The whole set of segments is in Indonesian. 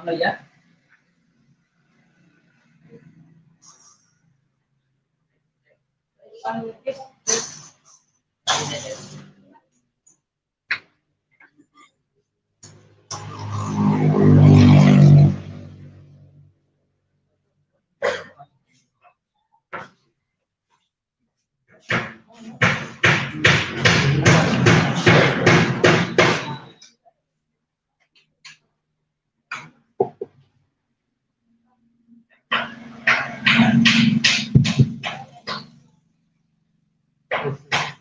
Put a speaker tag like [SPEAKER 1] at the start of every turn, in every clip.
[SPEAKER 1] Ya.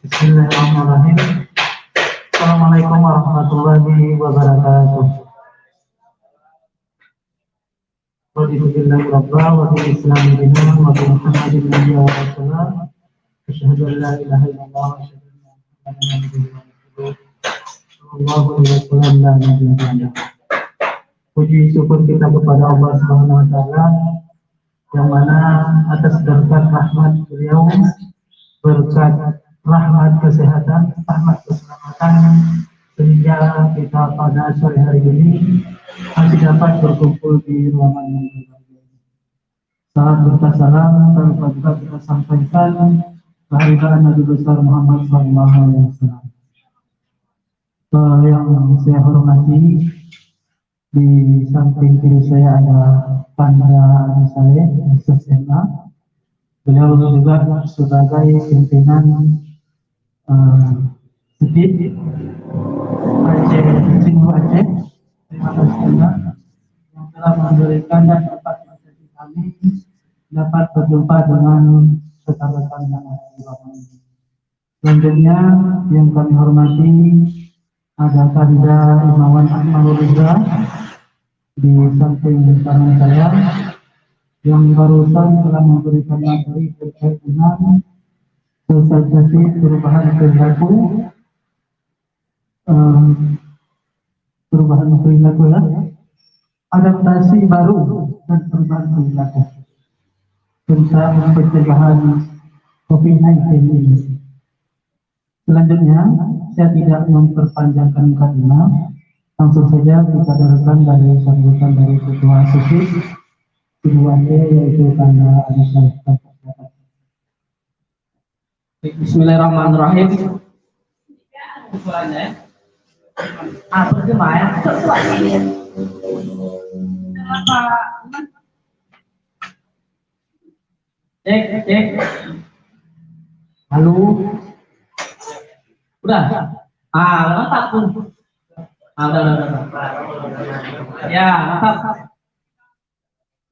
[SPEAKER 2] Bismillahirrahmanirrahim. Assalamualaikum warahmatullahi wabarakatuh. Alhamdulillahi rabbil alamin wa bi Muhammadin nabiyyi wa rasulullah. Asyhadu an la ilaha illallah wa asyhadu anna Muhammadan rasulullah. Sallallahu alaihi wasallam la ilaha illallah. Puji syukur kita kepada Allah Subhanahu wa taala yang mana atas berkat rahmat beliau, berkat rahmat kesehatan, rahmat keselamatan, sehingga kita pada sore hari ini masih dapat berkumpul di ruangan yang berbeda. Salam berkah salam tanpa juga kita sampaikan kehadiran Nabi besar Muhammad SAW. Yang saya hormati, di samping kiri saya ada Pandra Saleh SSMA. Beliau juga sebagai pimpinan Sedit Aceh, Singgu Aceh. Terima kasih yang telah memberikan dan dapat menjadi kami dapat berjumpa dengan rekan-rekan yang ada di ruangan ini. Selanjutnya yang kami hormati ada Kanda Imawan Akmalul Riza di samping kanan saya, yang barusan telah memberikan materi terkait dengan sosialisasi perubahan perilaku ya, adaptasi baru dan perubahan perilaku tentang pencegahan COVID-19 ini. Selanjutnya, saya tidak memperpanjangkan kata, langsung saja kita dengarkan dari sambutan dari Ketua Asosiasi Singguannya, yaitu Kanda Anissa.
[SPEAKER 1] Bismillahirrahmanirrahim. Apa gimana? Cek. Halo. Udah. Mantap pun. Udah. Ya, mantap.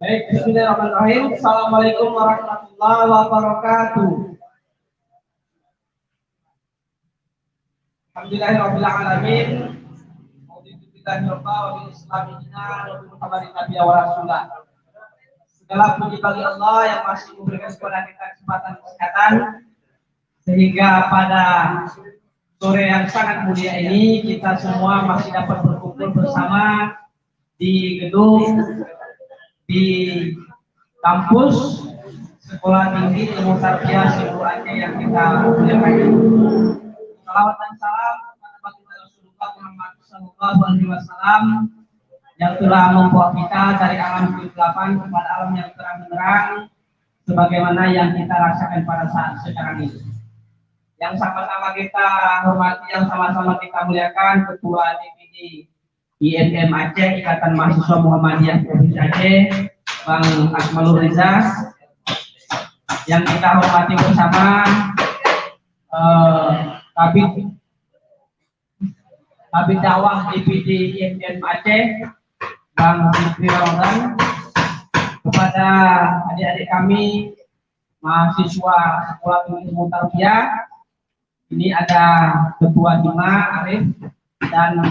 [SPEAKER 1] Baik, bismillahirrahmanirrahim. Assalamualaikum warahmatullahi wabarakatuh. Alhamdulillahirabbil alamin. Segala puji bagi Allah yang masih memberikan kepada kita kesempatan kesehatan, sehingga pada sore yang sangat mulia ini kita semua masih dapat berkumpul bersama di gedung, di kampus Sekolah Tinggi Ilmu Tarbiyah Singgu Aceh yang kita muliakan. Salawat dan salam kepada baginda Rasulullah Muhammad SAW yang telah membawa kita dari alam kegelapan kepada alam yang terang benderang, sebagaimana yang kita rasakan pada saat sekarang ini. Yang sama-sama kita hormati, yang sama-sama kita muliakan Ketua DPD IMM Aceh, Ikatan Mahasiswa Muhammadiyah Provinsi Aceh, Bang Akmalul Riza, yang kita hormati bersama Kabid Dakwah DPD IMM Aceh, Bang Fikri Ramadan, kepada adik-adik kami mahasiswa Sekolah Tinggi Ilmu Tarbiyah. Ini ada Ketua Hima Arif dan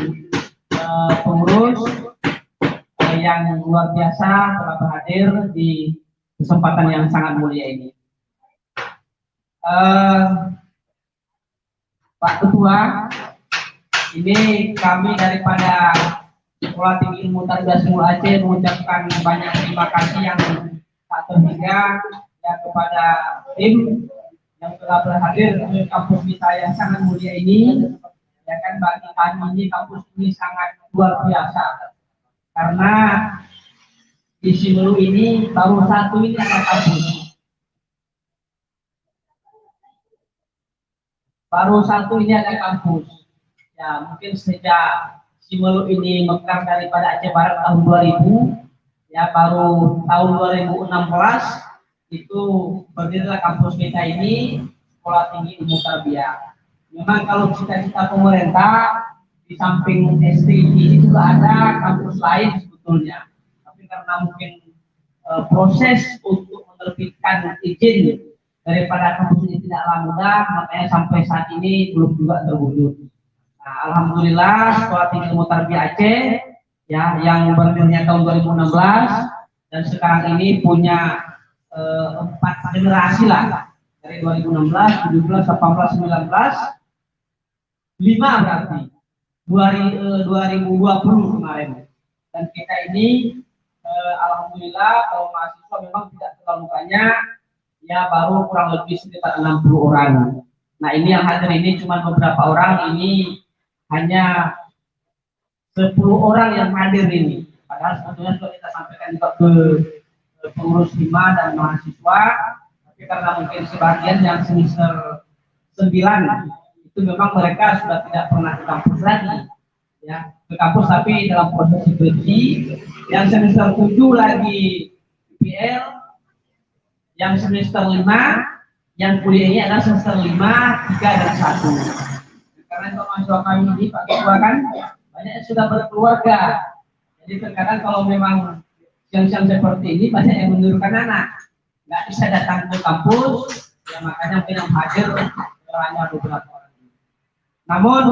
[SPEAKER 1] pengurus yang luar biasa telah berhadir di kesempatan yang sangat mulia ini. Pak Ketua, ini kami daripada Sekolah Tinggi Ilmu Tarbiyah Sumur Aceh mengucapkan banyak terima kasih yang tak terhingga ya kepada tim yang telah berhadir di kampus kita yang sangat mulia ini. Ya kan, bagi kami ini kampus ini sangat luar biasa karena di Simelu ini baru satu ini ada kampus. Baru satu ini ada kampus. Ya mungkin sejak Simelu ini mekar daripada Aceh Barat tahun 2000, ya baru tahun 2016 itu berdirilah kampus kita ini, Sekolah Tinggi Ilmu Tarbiyah. Memang kalau cita-cita pemerintah di samping SD ini juga ada kampus lain sebetulnya, tapi karena mungkin proses untuk menerbitkan izin daripada kampus ini tidaklah mudah, makanya sampai saat ini belum juga terwujud. Nah, alhamdulillah Sekolah Tinggi Ilmu Tarbiyah Aceh ya yang berdirinya tahun 2016 dan sekarang ini punya 4 generasi lah, dari 2016, 17, 18, 19, 5 berarti 2020 kemarin. Dan kita ini alhamdulillah kalau mahasiswa memang tidak terlalu banyak, ya baru kurang lebih sekitar 60 orang. Nah ini yang hadir ini cuma beberapa orang, ini hanya 10 orang yang hadir ini. Padahal sebetulnya sudah kita sampaikan juga ke pengurus Hima dan mahasiswa, tapi karena mungkin sebagian yang semester 9 itu memang mereka sudah tidak pernah ke kampus lagi, ya ke kampus tapi dalam proses skripsi. Yang semester 7 lagi PL, yang semester 5, yang kuliah ini adalah semester 5, 3 dan 1. Karena mahasiswa kami ini Pak Ketua kan banyak yang sudah berkeluarga, jadi terkadang kalau memang siang-siang seperti ini banyak yang mengundurkan anak, nggak bisa datang ke kampus, ya makanya mungkin yang hadir hanya beberapa orang. Namun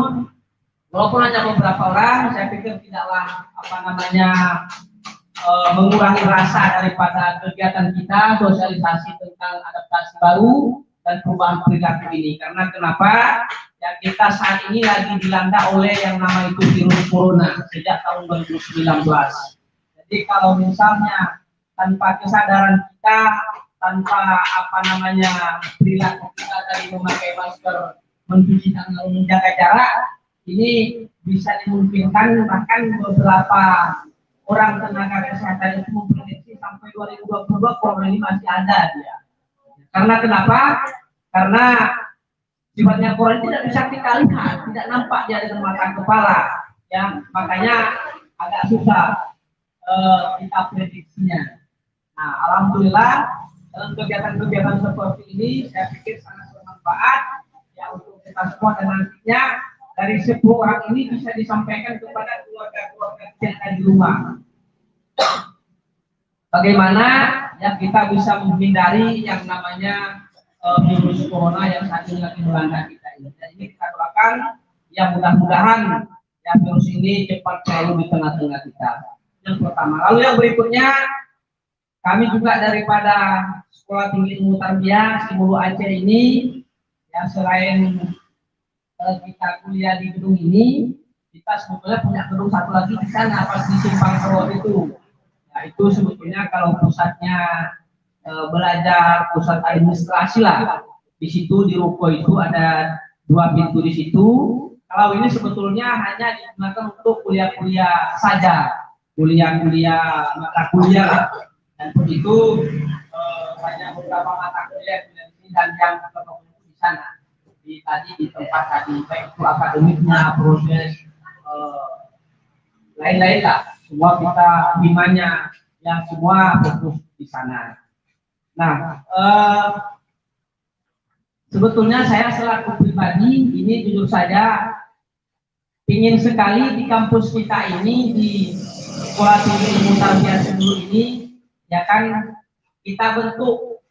[SPEAKER 1] walaupun hanya beberapa orang, saya pikir tidaklah mengurangi rasa daripada kegiatan kita sosialisasi tentang adaptasi baru dan perubahan perilaku ini. Karena kenapa? Ya kita saat ini lagi dilanda oleh yang nama itu virus corona sejak tahun 2019. Jadi kalau misalnya tanpa kesadaran kita, tanpa perilaku kita tadi memakai masker, mencuci tangan, menjaga jarak, ini bisa dimungkinkan bahkan beberapa orang tenaga kesehatan itu memprediksi sampai 2022 corona ini masih ada dia. Karena kenapa? Karena sifatnya corona tidak bisa kita lihat, tidak nampak dia dengan mata kepala, ya makanya agak susah kita prediksinya. Nah, alhamdulillah dalam kegiatan-kegiatan seperti ini saya pikir sangat bermanfaat ya untuk kita semua, dan nantinya dari 10 orang ini bisa disampaikan kepada keluarga-keluarga yang ada di rumah. Bagaimana ya kita bisa menghindari yang namanya virus corona yang saat ini lagi melanda kita ini. Dan ini kita doakan ya mudah-mudahan ya virus ini cepat selalu di tengah-tengah kita. Yang pertama. Lalu yang berikutnya, kami juga daripada Sekolah Tinggi Ilmu Tarbiyah Simelu Aceh ini, ya selain kita kuliah di gedung ini, kita sebetulnya punya gedung satu lagi di sana, pas di Simpang Sewot itu. Ya itu sebetulnya kalau pusatnya belajar, pusat administrasi lah. Di situ di ruko itu ada 2 pintu di situ. Kalau ini sebetulnya hanya digunakan untuk kuliah-kuliah saja. Kuliah-kuliah mata kuliah, dan begitu banyak beberapa mata kuliah dan yang di sana di tempat tadi, baik itu akademiknya, proses lain-lain lah, semua kita himanya yang semua fokus di sana. Nah, sebetulnya saya selaku pribadi ini jujur saja ingin sekali di kampus kita ini, di Sekolah Tinggi Ilmu Tarbiyah Simelu ini, ya kan kita bentuk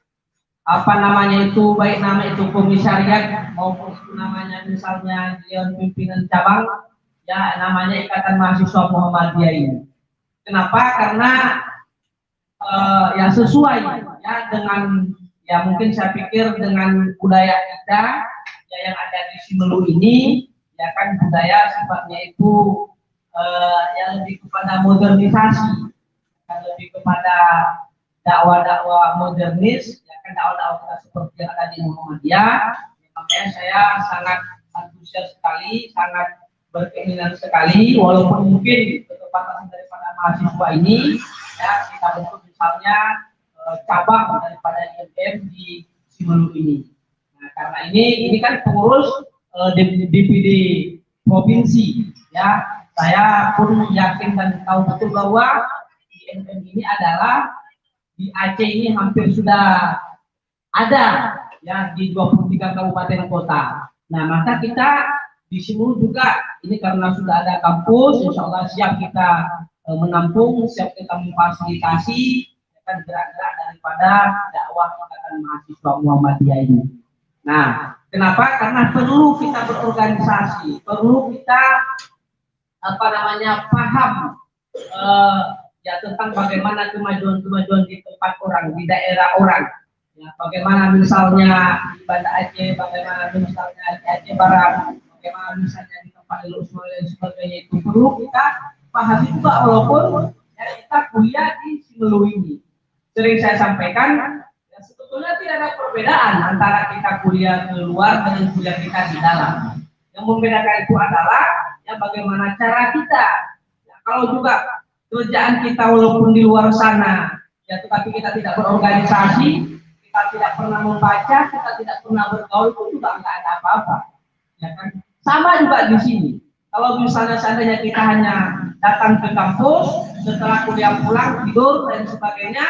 [SPEAKER 1] apa namanya itu, baik nama itu komisariat maupun namanya misalnya Dewan Pimpinan Cabang, ya namanya Ikatan Mahasiswa Muhammadiyah ini. Kenapa? Karena ya sesuai ya dengan, ya mungkin saya pikir dengan budaya kita ya yang ada di Simelu ini, ya kan budaya sifatnya itu yang lebih kepada modernisasi, kan lebih kepada dakwah-dakwah modernis, ya kan dakwah-dakwah kita seperti yang ada di Muhammadiyah. Makanya saya sangat antusias sekali, sangat berkeinginan sekali, walaupun mungkin keterbatasan daripada mahasiswa ini, ya kita bentuk misalnya cabang daripada IMM di Simelu ini. Nah, karena ini kan pengurus DPD provinsi, ya saya pun yakin dan tahu betul bahwa IMM ini adalah di Aceh ini hampir sudah ada ya di 23 kabupaten kota. Nah, maka kita di Simelu juga ini karena sudah ada kampus, insya Allah siap kita menampung, siap kita memfasilitasi kan gerak-gerak daripada dakwah Ikatan Mahasiswa Muhammadiyah ini. Nah, kenapa? Karena perlu kita berorganisasi, perlu kita apa namanya paham ya tentang bagaimana kemajuan-kemajuan di tempat orang, di daerah orang. Ya, bagaimana misalnya di Banda Aceh, bagaimana misalnya di Aceh Barat, bagaimana misalnya di tempat Lusmul dan sebagainya, itu perlu kita pahami juga, walaupun ya, kita kuliah di Simelu ini. Sering saya sampaikan, ya, sebetulnya tidak ada perbedaan antara kita kuliah di luar dengan kuliah kita di dalam. Yang membedakan itu adalah ya bagaimana cara kita. Ya, kalau juga kerjaan kita walaupun di luar sana, ya tetapi kita tidak berorganisasi, kita tidak pernah membaca, kita tidak pernah bergaul, itu juga nggak ada apa-apa. Ya kan? Sama juga di sini. Kalau misalnya seandainya kita hanya datang ke kampus, setelah kuliah pulang tidur dan sebagainya,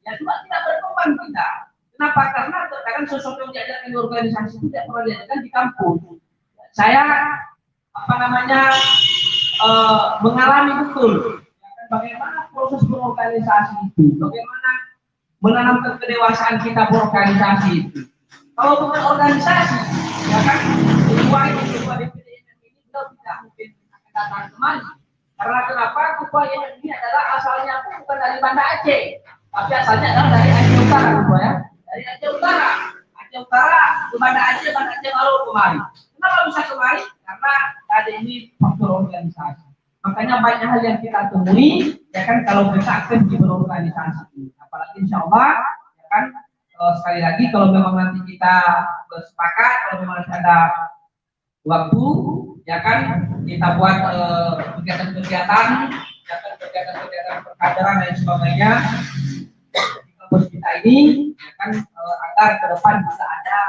[SPEAKER 1] ya juga tidak berkembang kita. Kenapa? Karena terkadang sesuatu yang diajarkan di organisasi itu tidak pernah diajarkan di kampus. Saya apa namanya mengalami betul bagaimana proses berorganisasi itu, bagaimana menanamkan kedewasaan kita berorganisasi itu. Kalau bukan organisasi, ya kan ketua DPD ini kita tidak mungkin akan datang kemari. Karena kenapa? Ketua ini adalah asalnya bukan dari Banda Aceh, tapi asalnya adalah dari Aceh Utara, ya. Dari Aceh Utara. Aceh Utara ke Banda Aceh baru kemari. Kenapa bisa kemari? Karena ada ini faktor organisasi. Makanya banyak hal yang kita temui, ya kan kalau kita aktif di berorganisasi. Apalagi insya Allah, ya kan sekali lagi kalau memang nanti kita bersepakat, kalau memang ada waktu, ya kan kita buat kegiatan-kegiatan perkaderan dan sebagainya di kampus kita ini, ya kan agar ke depan bisa ada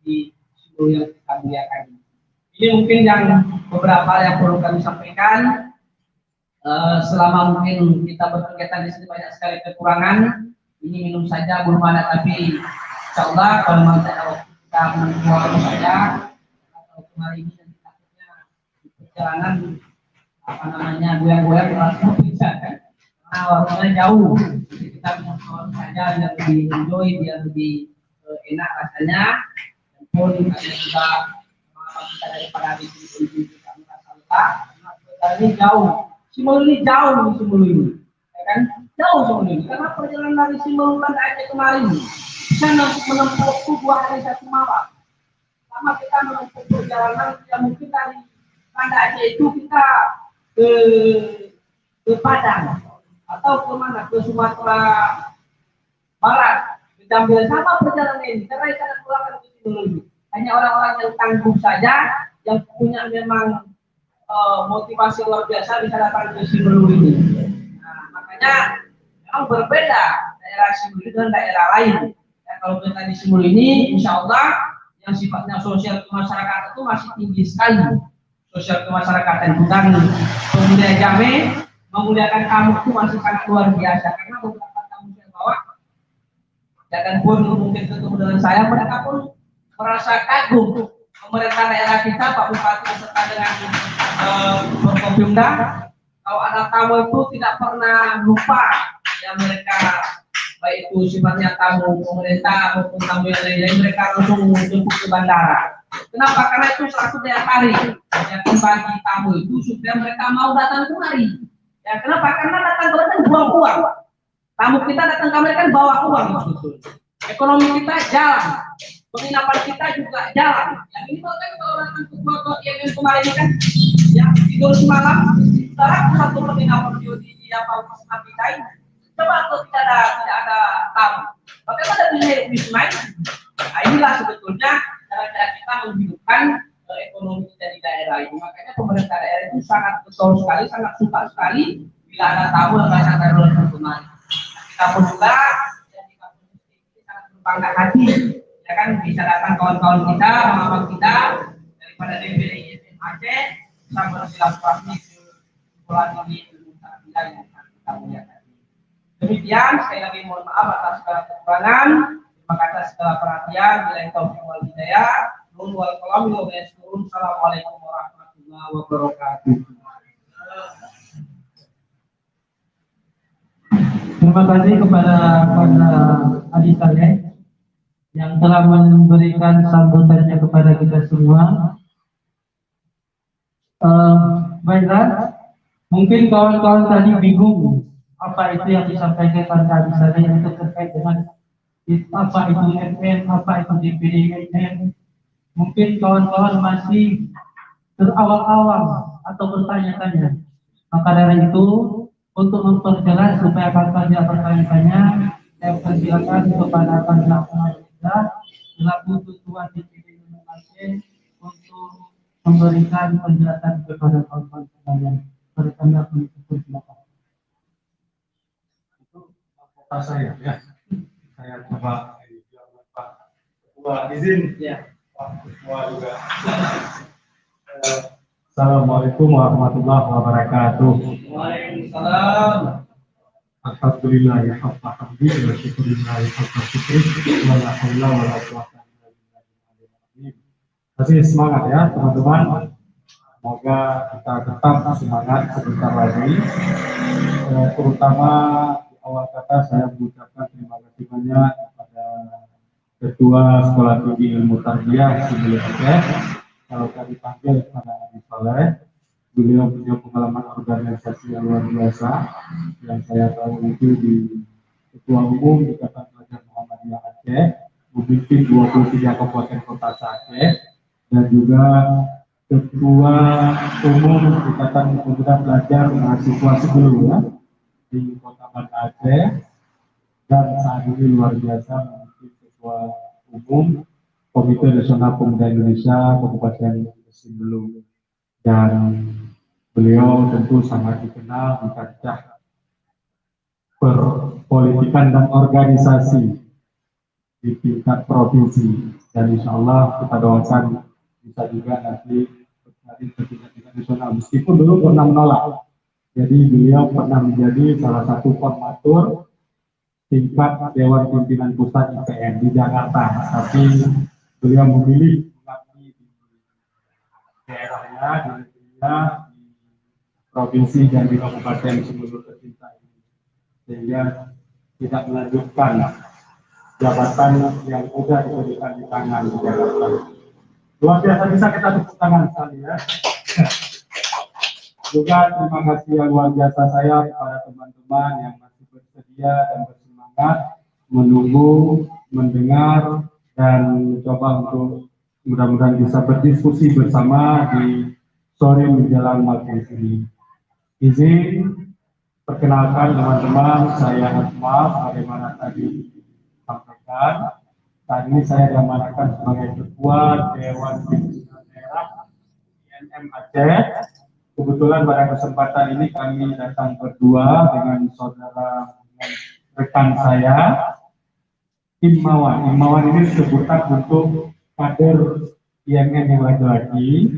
[SPEAKER 1] di seluruh yang kita muliakan. Ini mungkin yang beberapa yang perlu kami sampaikan. Selama mungkin kita berkegiatan di sini banyak sekali kekurangan. Ini minum saja belum ada, tapi insya Allah kalau memang ada waktu kita menjual saja. Atau kemarin ini nanti takutnya di perjalanan apa namanya goyang-goyang langsung bisa kan? Karena waktunya jauh. Jadi kita menjual saja biar lebih enjoy, biar lebih enak rasanya. Dan pun ada juga kita daripada di sini kita merasa lelah, karena ini jauh. Simelu ini jauh di Simelu ini, ya kan? Jauh Simelu ini. Karena perjalanan dari Simelu Banda Aceh kemarin bisa menempuh waktu 2 hari 1 malam. Sama kita menempuh perjalanan yang mungkin dari Banda Aceh itu kita ke Padang atau ke mana, ke Sumatera Barat, ke Jambi, sama perjalanan ini. Karena kita pulang ke Simelu ini. Hanya orang-orang yang tangguh saja, yang punya memang motivasi luar biasa bisa datang ke Simelu ini. Nah, makanya memang berbeda daerah Simelu dengan daerah lain. Ya, kalau kita di Simelu ini, insya Allah yang sifatnya sosial kemasyarakatan itu masih tinggi sekali. Sosial kemasyarakatan bukan pemuda Jame memuliakan kamu itu masih sangat luar biasa, karena beberapa tamu yang bawa, dan pun mungkin ketemu dengan saya, mereka pun merasa kagum pemerintah daerah kita, Pak Bupati beserta dengan Forkopimda. Kalau ada tamu itu tidak pernah lupa yang mereka baik itu sifatnya tamu pemerintah maupun tamu yang lain-lain, mereka langsung jemput ke bandara. Kenapa? Karena itu satu daya tarik yang bagi tamu itu supaya mereka mau datang kemari. Ya, kenapa? Karena datang ke mereka buang uang. Tamu kita datang ke mereka bawa uang. Ekonomi kita jalan, penginapan kita juga jalan. Yang ini kalau datang ke foto yang kemarin ini kan, yang tidur semalam, sekarang satu penginapan di apa kita ini. Coba kalau tidak ada tamu, bagaimana bisa wisma? Nah, inilah sebetulnya cara-cara kita menghidupkan ekonomi kita di daerah ini. Makanya pemerintah daerah itu sangat betul sekali, sangat suka sekali bila ada tamu yang datang dari luar kemari. Kita pun juga jadi sangat berbangga hati, ya kan, bisa datang kawan-kawan kita, mama kita daripada DPD ISM Aceh, bisa bersilaturahmi ke Pulau Tinggi Nusa Tenggara yang kita muliakan. Demikian, sekali lagi mohon maaf atas segala kekurangan. Terima kasih atas segala perhatian. Billahi taufiq wal hidayah. Assalamualaikum warahmatullahi wabarakatuh.
[SPEAKER 2] Terima kasih kepada adik saya yang telah memberikan sambutannya kepada kita semua. Baiklah, mungkin kawan-kawan tadi bingung apa itu yang disampaikan pada saya yang terkait dengan apa itu FN, apa itu DPD FN. Mungkin kawan-kawan masih terawal-awal atau bertanya-tanya. Maka dari itu, untuk memperjelas supaya kawan-kawan tidak bertanya-tanya, saya persilakan kepada Pak Ahmad selaku Ketua DPD Aceh untuk memberikan penjelasan kepada kawan-kawan sekalian. Bertanya silakan.
[SPEAKER 3] Pak saya ya, saya coba Pak Ketua izin ya, Pak Ketua juga. Assalamualaikum warahmatullahi wabarakatuh.
[SPEAKER 1] Waalaikumsalam.
[SPEAKER 3] Alhamdulillah ya Rabbil alamin wa syukurillah ya Rabbil syukri wa la haula wa la quwwata illa billah. Masih semangat ya teman-teman. Semoga kita tetap semangat sebentar lagi. Terutama awal kata saya mengucapkan terima kasih banyak kepada Ketua Sekolah Tinggi Ilmu Tarbiyah Sibili Aceh. Kalau tadi dipanggil kepada Adi Saleh, beliau punya pengalaman organisasi yang luar biasa. Yang saya tahu itu di Ketua Umum Ikatan Pelajar Muhammadiyah Aceh, memimpin 23 kabupaten kota Aceh, dan juga Ketua Umum Ikatan Pemuda Pelajar Mahasiswa sebelumnya di Kota Banda Aceh, dan saat ini luar biasa menjadi Ketua Umum Komite Nasional Pemuda Indonesia Kabupaten Simbelu, dan beliau tentu sangat dikenal di kancah perpolitikan dan organisasi di tingkat provinsi, dan insya Allah kita doakan bisa juga nanti berkarir ke tingkat nasional, meskipun dulu pernah menolak. Jadi beliau pernah menjadi salah satu formatur tingkat Dewan Pimpinan Pusat IPN di Jakarta, tapi beliau memilih mengabdi di daerahnya, di negerinya, di provinsi dan di kabupaten Sibolga tercinta ini, sehingga tidak melanjutkan jabatan yang sudah diberikan di tangan di Jakarta. Luar biasa, bisa kita tepuk tangan sekali ya. Juga terima kasih yang luar biasa saya kepada teman-teman yang masih bersedia dan bersemangat menunggu, mendengar, dan mencoba untuk mudah-mudahan bisa berdiskusi bersama di sore menjelang maghrib ini. Izin perkenalkan teman-teman, saya Ahmad, bagaimana tadi disampaikan. Saat ini saya diamanahkan sebagai Ketua Dewan Pimpinan Daerah INM Aceh. Kebetulan pada kesempatan ini kami datang berdua dengan saudara rekan saya, Imawan. Imawan ini sebutan untuk kader INM yang laki-laki,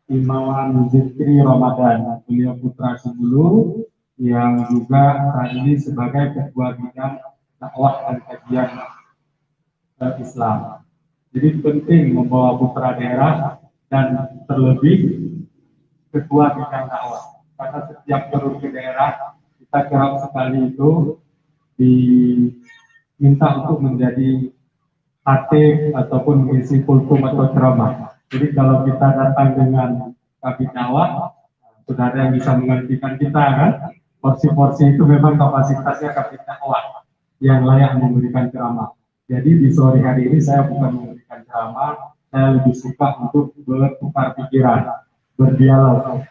[SPEAKER 3] Imawan Zikri Ramadan. Beliau putra Simbelu yang juga saat ini sebagai Ketua Bidang Dakwah dan Kajian Islam. Jadi penting membawa putra daerah dan terlebih Ketua Bidang Dakwah, karena setiap turun ke daerah kita kerap sekali itu diminta untuk menjadi khatib ataupun mengisi kultum atau ceramah. Jadi kalau kita datang dengan kabin dakwah, sudah ada yang bisa mengertikan kita kan? Porsi-porsi itu memang kapasitasnya kabin dakwah yang layak memberikan ceramah. Jadi di sore hari ini saya bukan memberikan ceramah, saya lebih suka untuk bertukar pikiran, berdialog.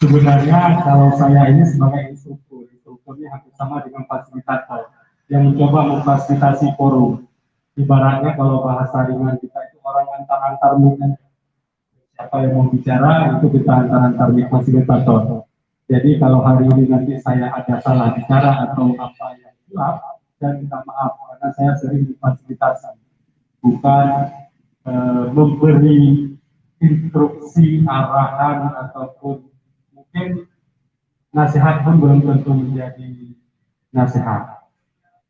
[SPEAKER 3] Sebenarnya kalau saya ini sebagai instrukturnya hampir sama dengan fasilitator yang mencoba memfasilitasi forum. Ibaratnya kalau bahasa ringan kita itu orang antar-antar mic, siapa yang mau bicara itu kita antar-antar mic fasilitator. Jadi kalau hari ini nanti saya ada salah bicara atau apa yang hilaf, saya minta maaf karena saya sering difasilitasi, bukan memberi instruksi, arahan ataupun mungkin nasihat pun belum tentu menjadi nasihat.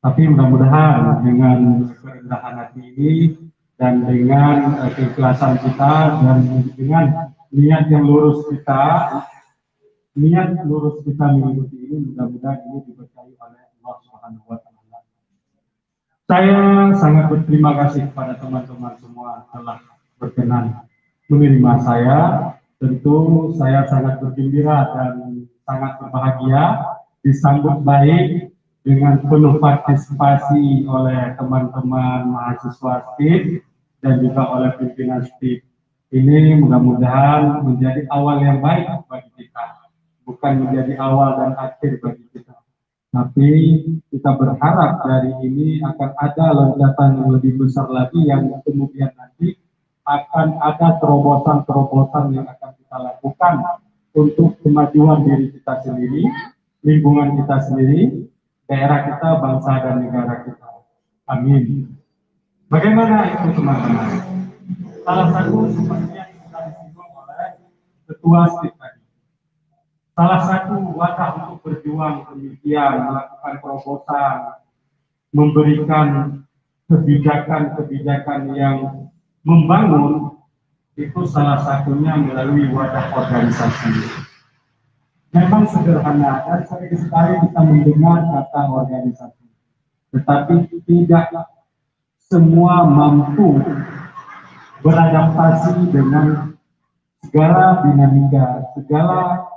[SPEAKER 3] Tapi mudah-mudahan dengan kerendahan hati ini dan dengan keikhlasan kita dan dengan niat yang lurus kita, mengikuti ini, mudah-mudahan ini diberkahi oleh Allah Subhanahu wa Ta'ala. Saya sangat berterima kasih kepada teman-teman semua telah berkenan menerima saya. Tentu saya sangat bergembira dan sangat berbahagia disambut baik dengan penuh partisipasi oleh teman-teman mahasiswa STIP dan juga oleh pimpinan STIP. Ini mudah-mudahan menjadi awal yang baik bagi kita, bukan menjadi awal dan akhir bagi kita. Tapi kita berharap dari ini akan ada loncatan yang lebih besar lagi yang kemudian nanti akan ada terobosan-terobosan yang akan kita lakukan untuk kemajuan diri kita sendiri, lingkungan kita sendiri, daerah kita, bangsa dan negara kita. Amin. Bagaimana itu teman-teman? Salah satu seperti yang sudah disinggung oleh Ketua STIP tadi. Salah satu wadah untuk berjuang demikian, melakukan terobosan, memberikan kebijakan-kebijakan yang membangun, itu salah satunya melalui wadah organisasi. Memang sederhana dan sering sekali kita mendengar kata organisasi, tetapi tidak semua mampu beradaptasi dengan segala dinamika, segala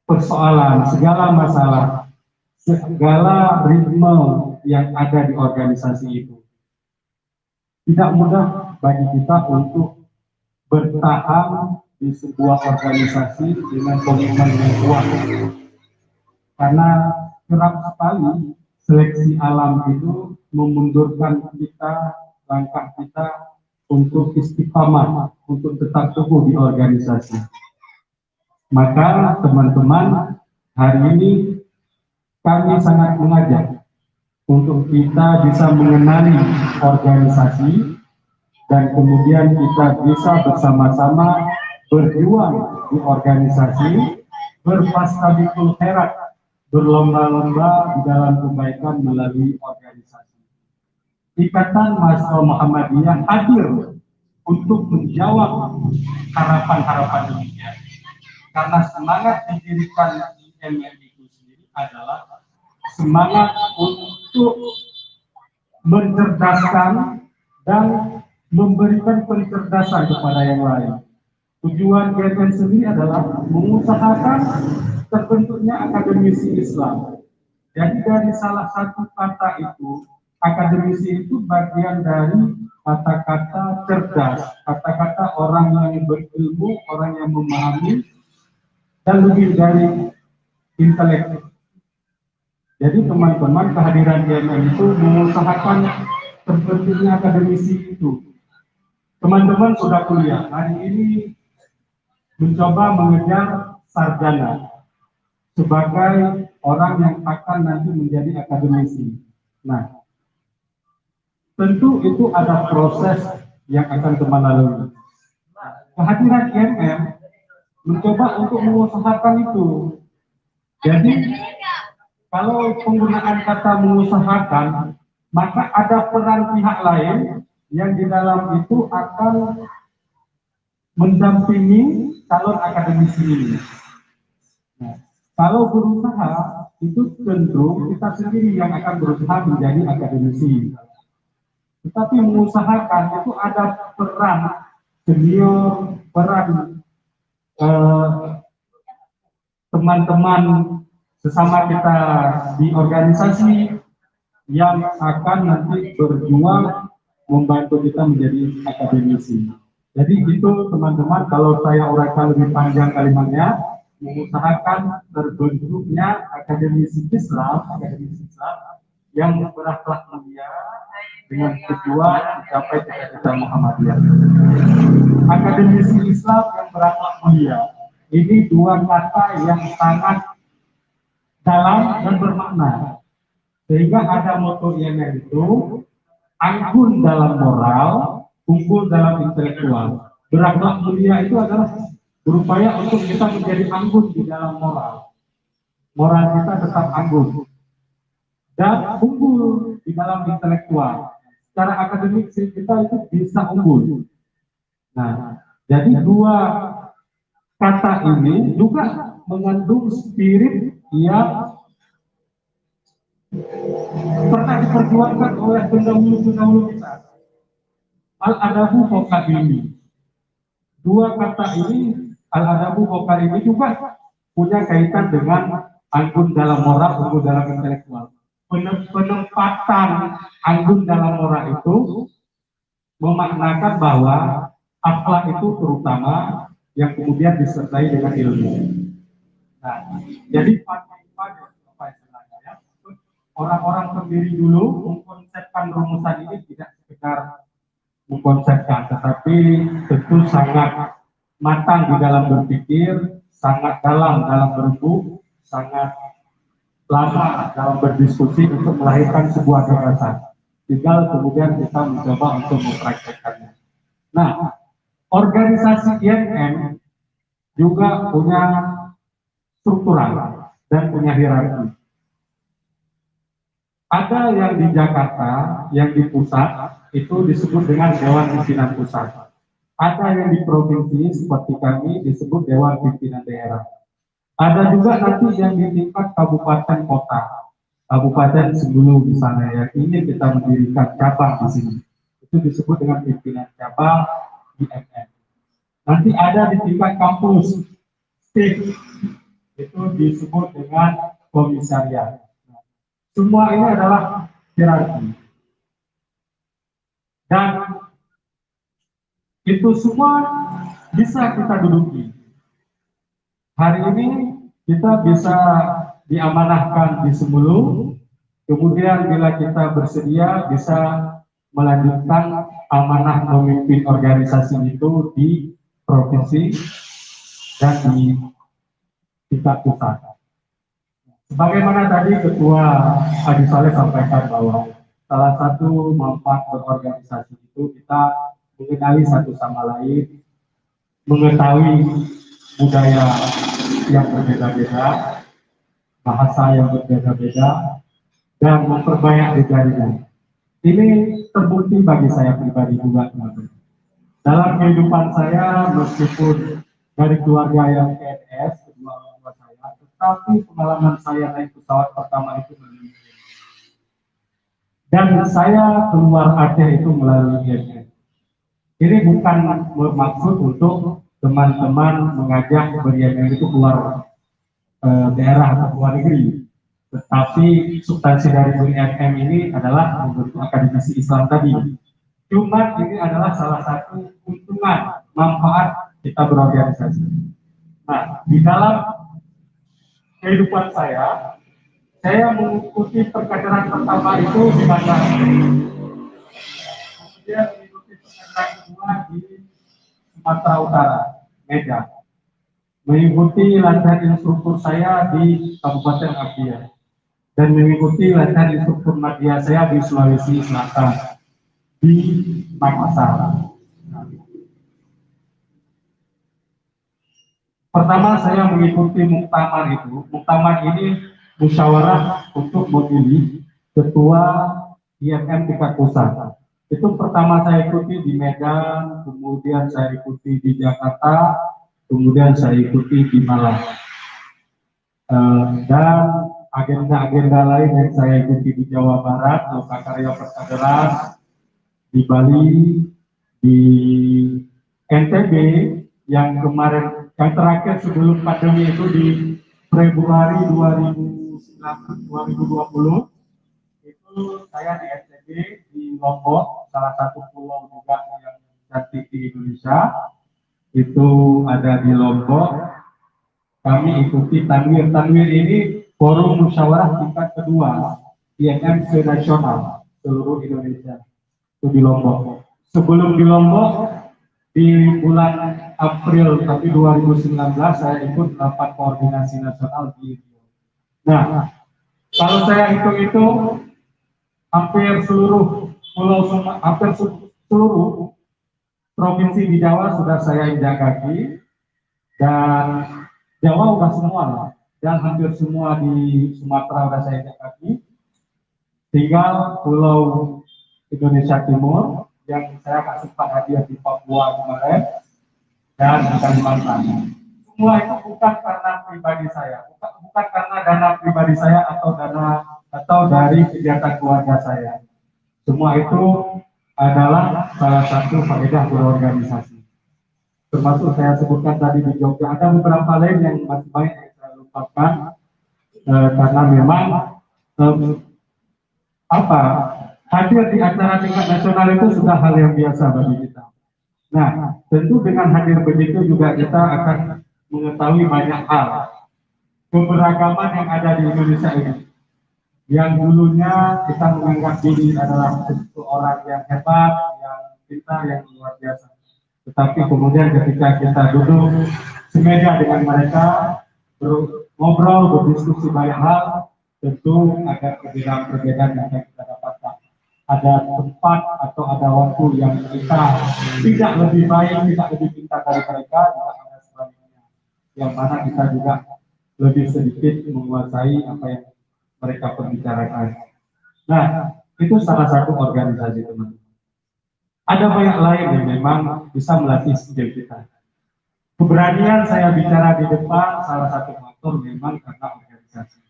[SPEAKER 3] persoalan, segala masalah, segala ritme yang ada di organisasi itu. Tidak mudah bagi kita untuk bertahan di sebuah organisasi dengan komitmen yang kuat, karena kerap sekali seleksi alam itu memundurkan kita, langkah kita untuk istiqamah, untuk tetap teguh di organisasi. Maka teman-teman, hari ini kami sangat mengajak untuk kita bisa mengenali organisasi dan kemudian kita bisa bersama-sama berjuang di organisasi, berfastabiqul khairat, berlomba-lomba di dalam kebaikan melalui organisasi. Ikatan Mahasiswa Muhammadiyah hadir untuk menjawab harapan-harapan demikian. Karena semangat didirikan IMM itu sendiri adalah semangat untuk mencerdaskan dan memberikan pencerdasan kepada yang lain. Tujuan IMM sendiri adalah mengusahakan terbentuknya akademisi Islam. Jadi dari salah satu kata itu, akademisi itu bagian dari kata-kata cerdas, kata-kata orang yang berilmu, orang yang memahami, dan lebih dari intelektual. Jadi teman-teman, kehadiran IMM itu mengusahakan terbentuknya akademisi itu. Teman-teman sudah kuliah, hari ini mencoba mengejar sarjana sebagai orang yang akan nanti menjadi akademisi. Nah, tentu itu ada proses yang akan teman lalui. Kehadiran IMM mencoba untuk mengusahakan itu. Jadi kalau penggunaan kata mengusahakan, maka ada peran pihak lain yang di dalam itu akan mendampingi calon akademisi ini. Nah, kalau berusaha itu tentu kita sendiri yang akan berusaha menjadi akademisi. Tetapi mengusahakan itu ada peran senior, peran teman-teman sesama kita di organisasi yang akan nanti berjuang membantu kita menjadi akademisi. Jadi itu teman-teman, kalau saya uraikan lebih panjang kalimatnya, mengusahakan terbentuknya akademisi Islam yang berakhlak mulia dengan tujuan mencapai cita-cita Muhammadiyah. Akademisi Islam yang berakhlak mulia, ini dua kata yang sangat dalam dan bermakna. Sehingga ada moto IMM itu, anggun dalam moral, unggul dalam intelektual. Berakhlak mulia itu adalah berupaya untuk kita menjadi anggun di dalam moral. Moral kita tetap anggun. Dan unggul di dalam intelektual. Secara akademik kita itu bisa unggul. Nah, jadi dua kata ini juga mengandung spirit yang pernah diperjuangkan oleh pendahulu-pendahulu kita. Al-adabu fawqa ilmi. Dua kata ini, al-adabu fawqa ilmi, juga punya kaitan dengan anggun dalam moral, anggun dalam intelektual. Penempatan anggun dalam moral itu memaknakan bahwa akhlak itu terutama yang kemudian disertai dengan ilmu. Nah, jadi pada orang-orang pendiri dulu mengkonsepkan rumusan ini tidak sekedar mengkonsepkan, tetapi tentu sangat matang di dalam berpikir, sangat dalam berebut, sangat lama dalam berdiskusi untuk melahirkan sebuah gagasan. Tinggal kemudian kita mencoba untuk mempraktekkannya. Nah, organisasi IMM juga punya struktural dan punya hierarki. Ada yang di Jakarta, yang di pusat, itu disebut dengan Dewan Pimpinan Pusat. Ada yang di provinsi, seperti kami, disebut Dewan Pimpinan Daerah. Ada juga nanti yang di tingkat kabupaten kota. Kabupaten Sebulu misalnya, yang ini kita mendirikan cabang di sini. Itu disebut dengan pimpinan cabang IMM. Nanti ada di tingkat kampus, state, itu disebut dengan komisariat. Semua ini adalah hierarki. Dan itu semua bisa kita duduki. Hari ini kita bisa diamanahkan di Sebulu, kemudian bila kita bersedia bisa melanjutkan amanah memimpin organisasi itu di provinsi dan di tingkat pusat. Sebagaimana tadi Ketua Adi Saleh sampaikan bahwa salah satu manfaat berorganisasi itu kita mengenali satu sama lain, mengetahui budaya yang berbeda-beda, bahasa yang berbeda-beda, dan memperbanyak jaringan. Ini terbukti bagi saya pribadi juga, teman-teman. Dalam kehidupan saya, meskipun dari keluarga yang PNS, kedua orang tua saya, tetapi pengalaman saya naik pesawat pertama itu melalui IMM. Dan saya keluar Aceh itu melalui IMM. Ini bukan bermaksud untuk teman-teman mengajak ber-IMM itu keluar daerah atau luar negeri, tetapi substansi dari IMM ini adalah membentuk akademisi Islam tadi. Cuma ini adalah salah satu keuntungan manfaat kita berorganisasi. Nah, di dalam kehidupan saya mengikuti perkaderan pertama itu di Bandar. Kemudian mengikuti perkaderan kedua di Sumatera Utara, Medan. Mengikuti latihan instruktur saya di Kabupaten Abia, dan mengikuti latihan instruktur media saya di Sulawesi Selatan, di Makassar. Pertama saya mengikuti muktamar itu. Muktamar ini musyawarah untuk memilih ketua IMM tingkat pusat. Itu pertama saya ikuti di Medan, kemudian saya ikuti di Jakarta, kemudian saya ikuti di Malang. Dan agenda-agenda lain yang saya ikuti di Jawa Barat, Lokakarya Persaudaraan, di Bali, di NTB, yang kemarin, yang terakhir sebelum pandemi itu di Februari 2020, itu saya di NTB, di Lombok, salah satu pulau juga yang cantik di Indonesia, itu ada di Lombok. Kami ikuti Tanwir. Tanwir ini forum musyawarah tingkat kedua IMMC nasional seluruh Indonesia, itu di Lombok. Sebelum di Lombok, di bulan April tapi 2019 saya ikut rapat koordinasi nasional di Rio. Nah, kalau saya hitung-hitung hampir seluruh hampir seluruh provinsi di Jawa sudah saya injak kaki, dan Jawa udah semua lah, dan hampir semua di Sumatera udah saya injak kaki. Tinggal pulau Indonesia Timur yang saya kasih hadiah di Papua kemarin dan di Kalimantan. Semua itu bukan karena pribadi saya, bukan karena dana pribadi saya atau dari kegiatan keluarga saya. Semua itu adalah salah satu faedah berorganisasi. Termasuk saya sebutkan tadi di Jogja, ada beberapa lain yang masih banyak yang saya lupakan karena memang hadir di acara tingkat nasional itu sudah hal yang biasa bagi kita. Nah, tentu dengan hadir begitu juga kita akan mengetahui banyak hal. Keberagaman yang ada di Indonesia ini, yang dulunya kita menganggap diri adalah seorang yang hebat, yang pintar, yang luar biasa. Tetapi kemudian ketika kita duduk semeja dengan mereka, ngobrol, berdiskusi banyak hal, tentu ada perbedaan-perbedaan yang kita dapatkan. Ada tempat atau ada waktu yang kita tidak lebih baik, tidak lebih pintar dari mereka, juga ada sebaliknya. Yang mana kita juga lebih sedikit menguasai apa yang mereka perbicarakan. Nah, itu salah satu organisasi, teman-teman. Ada banyak lain yang memang bisa melatih skill kita. Keberanian saya bicara di depan, salah satu faktor memang karena organisasi.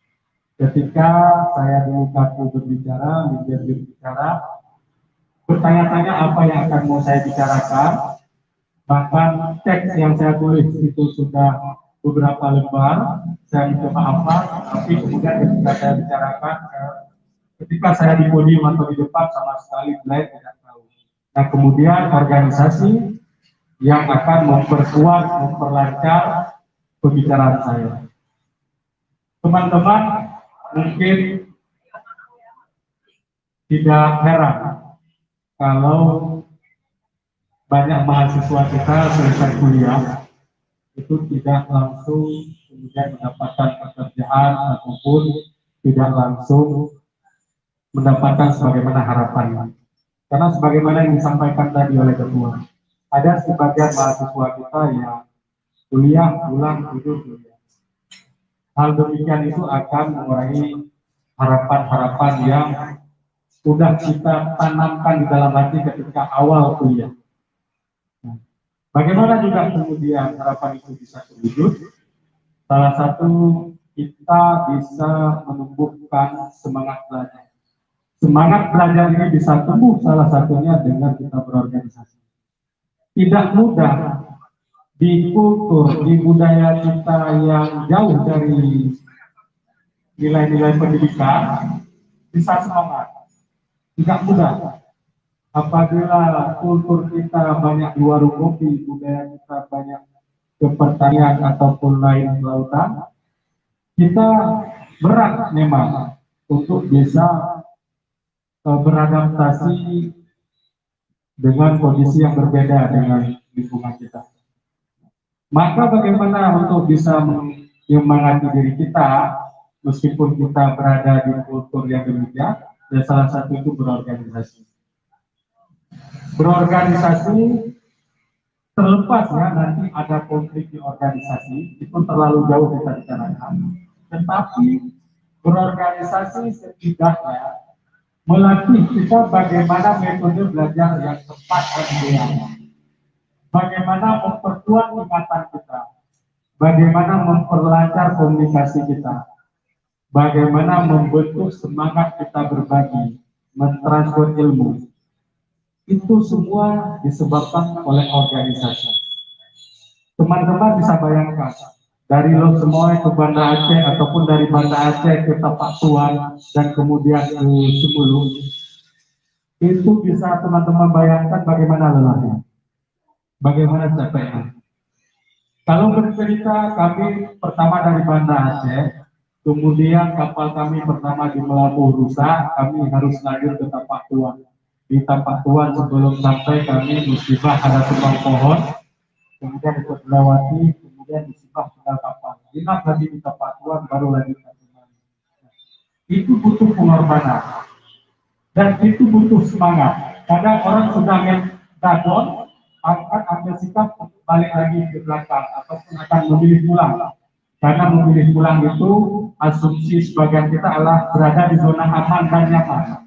[SPEAKER 3] Ketika saya dulu kaku berbicara, bertanya-tanya apa yang akan mau saya bicarakan, bahkan teks yang saya tulis itu sudah beberapa lembar, saya mencoba apa, tapi kemudian ketika saya bicarakan, ketika saya di podium atau di depan sama sekali blank, tidak tahu. Nah, kemudian organisasi yang akan memperkuat, memperlancar pembicaraan saya. Teman-teman mungkin tidak heran kalau banyak mahasiswa kita selesai kuliah itu tidak langsung kemudian mendapatkan pekerjaan ataupun tidak langsung mendapatkan sebagaimana harapannya. Karena sebagaimana yang disampaikan tadi oleh ketua, ada sebagian mahasiswa kita yang kuliah, pulang, tidur, kuliah. Hal demikian itu akan mengurangi harapan-harapan yang sudah kita tanamkan di dalam hati ketika awal kuliah. Nah, bagaimana juga kemudian harapan itu bisa terwujud? Salah satu, kita bisa menumbuhkan semangat belajar. Semangat belajar ini bisa tumbuh salah satunya dengan kita berorganisasi. Tidak mudah di kultur, di budaya kita yang jauh dari nilai-nilai pendidikan, bisa semangat. Tidak mudah. Apabila kultur kita banyak di warung kopi, budaya kita banyak ke pertanian ataupun lain lautan, kita berat memang untuk bisa beradaptasi dengan kondisi yang berbeda dengan lingkungan kita. Maka bagaimana untuk bisa menyemangati diri kita meskipun kita berada di kultur yang demikian? Dan salah satu itu berorganisasi. Berorganisasi terlepas ya nanti ada konflik di organisasi, itu terlalu jauh kita bicarakan. Tetapi berorganisasi setidaknya melatih kita bagaimana metode belajar yang tepat dan ideal. Bagaimana memperkuat ingatan kita, bagaimana memperlancar komunikasi kita, bagaimana membentuk semangat kita berbagi, mentransfer ilmu. Itu semua disebabkan oleh organisasi. Teman-teman bisa bayangkan, dari Lok Semoy ke Banda Aceh ataupun dari Banda Aceh ke Tapak Tuan dan kemudian ke Sumulu, itu bisa teman-teman bayangkan bagaimana lelahnya, bagaimana capeknya. Kalau bercerita, kami pertama dari Banda Aceh, kemudian kapal kami pertama di Melabuh Rusa, kami harus lanjut ke Tapak Tuan. Di Tapak Tuan sebelum sampai kami musibah ada tumbang pohon, kemudian ikut melewati, kemudian disibah tinggal kapal. Inap lagi di Tapak Tuan, baru lagi ke Tuan. Itu butuh pengorbanan dan itu butuh semangat. Kadang orang sudah mendagong, akan ambil sikap balik lagi ke belakang ataupun akan memilih pulang. Karena memilih pulang itu asumsi sebagian kita adalah berada di zona aman dan nyaman.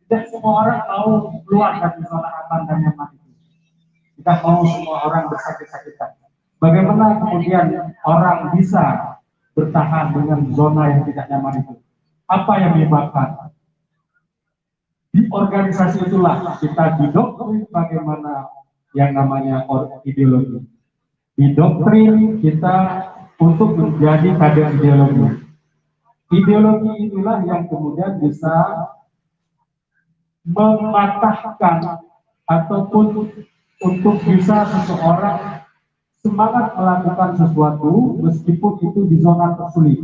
[SPEAKER 3] Tidak semua orang mau keluar dari zona aman dan nyaman itu. Tidak mau semua orang bersakit-sakitan. Bagaimana kemudian orang bisa bertahan dengan zona yang tidak nyaman itu? Apa yang menyebabkan? Di organisasi itulah kita didoktrin bagaimana yang namanya ideologi. Didoktrin kita untuk menjadi kader ideologi. Ideologi inilah yang kemudian bisa mematahkan ataupun untuk bisa seseorang semangat melakukan sesuatu meskipun itu di zona tersulit,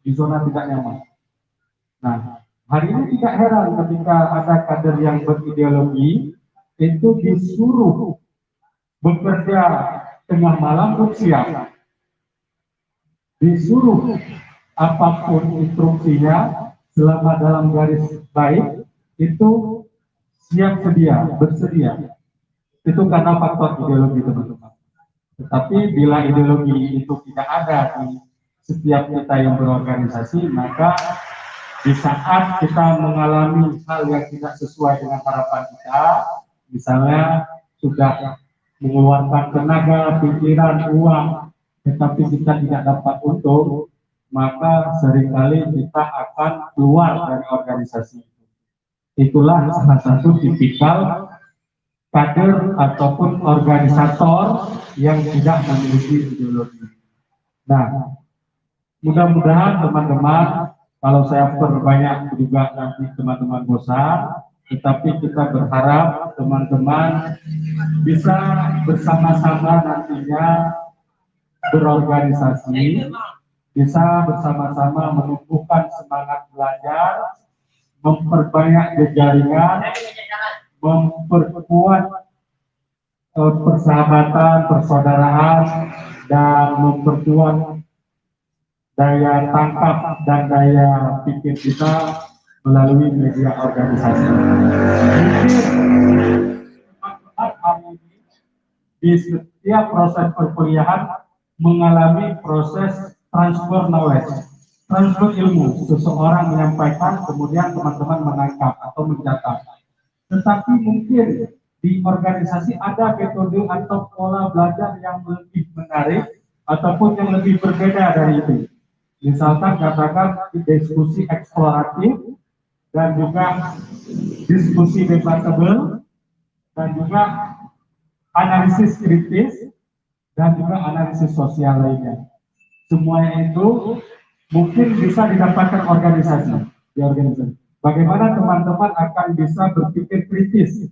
[SPEAKER 3] di zona tidak nyaman. Nah, hari ini tidak heran ketika ada kader yang berideologi itu disuruh bekerja tengah malam pun siap, disuruh apapun instruksinya selama dalam garis baik itu siap sedia, bersedia. Itu karena faktor ideologi teman-teman. Tetapi bila ideologi itu tidak ada di setiap kita yang berorganisasi, maka di saat kita mengalami hal yang tidak sesuai dengan harapan kita, misalnya sudah mengeluarkan tenaga, pikiran, uang, tetapi kita tidak dapat untung, maka seringkali kita akan keluar dari organisasi. Itulah salah satu tipikal kader ataupun organisator yang tidak memiliki ideologi. Nah, mudah-mudahan teman-teman, kalau saya perbanyak juga nanti teman-teman bosan, tetapi kita berharap teman-teman bisa bersama-sama nantinya berorganisasi, bisa bersama-sama menumbuhkan semangat belajar, memperbanyak jejaringan, memperkuat persahabatan, persaudaraan, dan memperkuat daya tangkap dan daya pikir kita melalui media organisasi. Mungkin di setiap proses perkuliahan mengalami proses transfer knowledge, transfer ilmu. Seseorang menyampaikan, kemudian teman-teman menangkap atau mencatat. Tetapi mungkin di organisasi ada metode atau pola belajar yang lebih menarik ataupun yang lebih berbeda dari itu. Misalkan katakan diskusi eksploratif dan juga diskusi debatable dan juga analisis kritis dan juga analisis sosial lainnya. Semuanya itu mungkin bisa didapatkan di organisasi. Bagaimana teman-teman akan bisa berpikir kritis,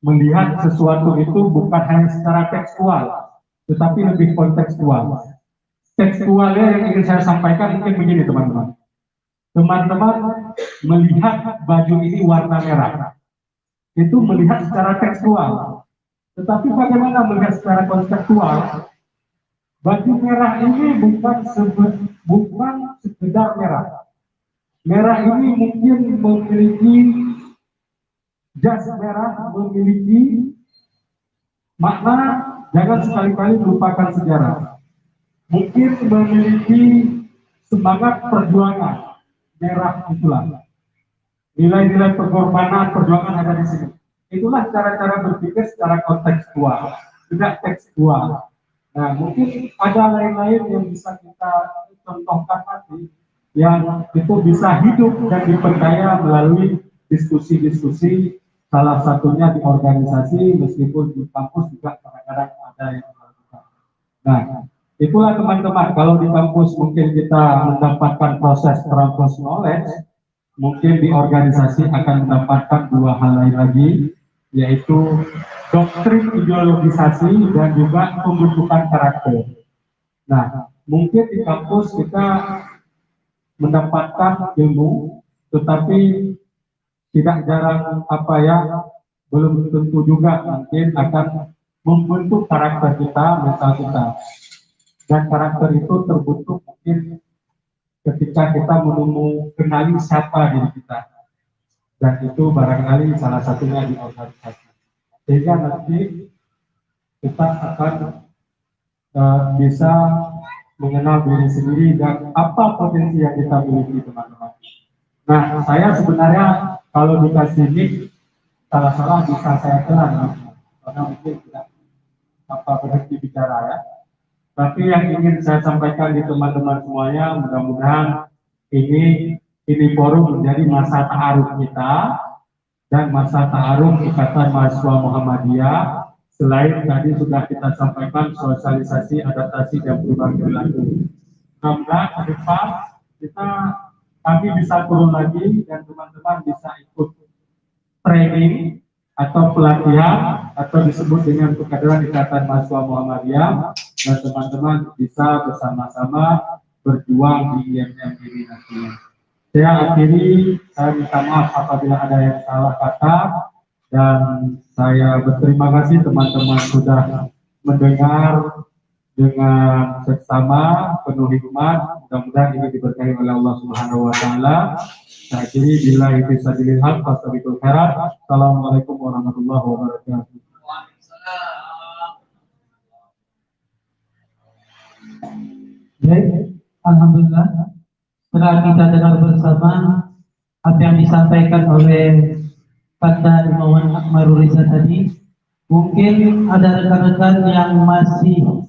[SPEAKER 3] melihat sesuatu itu bukan hanya secara tekstual, tetapi lebih kontekstual. Tekstualnya yang ingin saya sampaikan mungkin begini teman-teman. Teman-teman melihat baju ini warna merah, itu melihat secara tekstual. Tetapi bagaimana melihat secara kontekstual? Baju merah ini bukan sekedar merah. Merah ini mungkin memiliki jas merah, memiliki makna, jangan sekali-kali melupakan sejarah. Mungkin memiliki semangat perjuangan, merah itulah. Nilai-nilai pengorbanan, perjuangan ada di sini. Itulah cara-cara berpikir secara kontekstual, tidak tekstual. Nah, mungkin ada lain-lain yang bisa kita contohkan nanti. yang itu bisa hidup dan diperkaya melalui diskusi-diskusi, salah satunya di organisasi, meskipun di kampus juga kadang-kadang ada yang melakukan. Nah, itulah teman-teman, kalau di kampus mungkin kita mendapatkan proses transfer knowledge, mungkin di organisasi akan mendapatkan dua hal lain lagi, yaitu doktrin ideologisasi dan juga pembentukan karakter. Nah, mungkin di kampus kita mendapatkan ilmu, tetapi tidak jarang belum tentu juga mungkin akan membentuk karakter kita, mental kita. Dan karakter itu terbentuk mungkin ketika kita kenali siapa diri kita. Dan itu barangkali salah satunya di organisasi. Sehingga nanti kita akan bisa mengenal diri sendiri dan apa potensi yang kita miliki, teman-teman. Nah, saya sebenarnya kalau dikasih mic, salah-salah bisa saya telan, karena mungkin tidak berhenti bicara ya. Tapi yang ingin saya sampaikan di teman-teman semuanya, mudah-mudahan ini forum menjadi masa ta'aruf kita dan masa ta'aruf Ikatan Mahasiswa Muhammadiyah. Selain tadi sudah kita sampaikan sosialisasi, adaptasi, dan perubahan perilaku. Mudah-mudahan ke depan kami bisa turun lagi dan teman-teman bisa ikut training atau pelatihan atau disebut dengan Penyadaran Ikatan Mahasiswa Muhammadiyah, dan teman-teman bisa bersama-sama berjuang di IMM ini nantinya. Saya akhiri, saya minta maaf apabila ada yang salah kata, dan saya berterima kasih teman-teman sudah mendengar dengan seksama, penuh hikmat. Mudah-mudahan ini diberkahi oleh Allah Subhanahu wa taala. Saya akhiri, billahi fi sabilil haq, fastabiqul khairat. Assalamualaikum warahmatullahi wabarakatuh.
[SPEAKER 2] Baik, alhamdulillah. Setelah kita dengar bersama apa yang disampaikan oleh Kanda Imawan Akmalul Riza tadi, mungkin ada rekan-rekan yang masih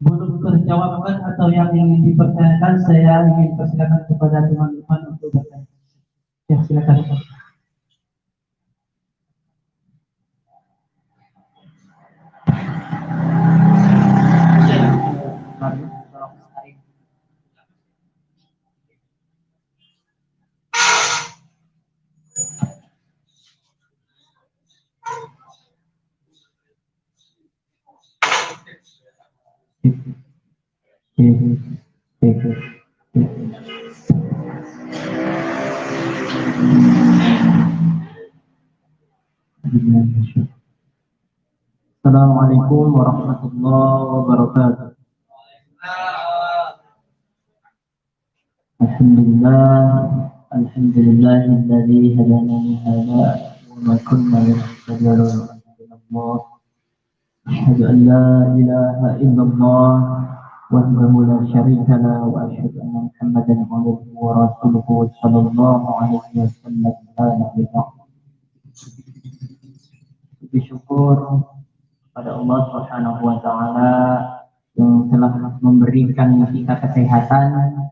[SPEAKER 2] belum terjawabkan atau yang ingin dipertanyakan. Saya ingin persilakan kepada teman-teman untuk bertanya. Ya, silakan. Assalamualaikum warahmatullahi wabarakatuh. Alhamdulillahilladzi hadana li hadza wa ma kunna linahtadiya lawla an hadana Allah. Asyhadu an la ilaha illallah wahdahu la syarika lah wa asyhadu anna Muhammadan abduhu wa rasuluhu sallallahu alaihi wasallam. Bersyukur pada Allah Subhanahu wa taala yang telah memberikan kita kesehatan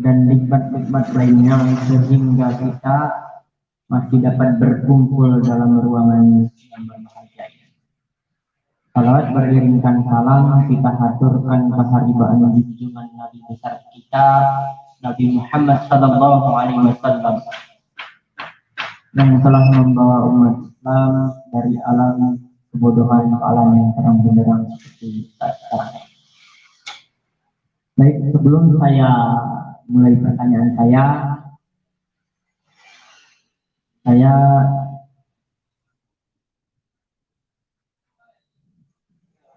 [SPEAKER 2] dan nikmat-nikmat lainnya sehingga kita masih dapat berkumpul dalam ruangan yang berbahagia. Salawat beriringkan salam kita haturkan keharibaan junjungan Nabi besar kita, Nabi Muhammad sallallahu alaihi wasallam, yang telah membawa umat Islam dari alam kebodohan ke alam yang terang benderang seperti sekarang. Baik, sebelum saya mulai pertanyaan saya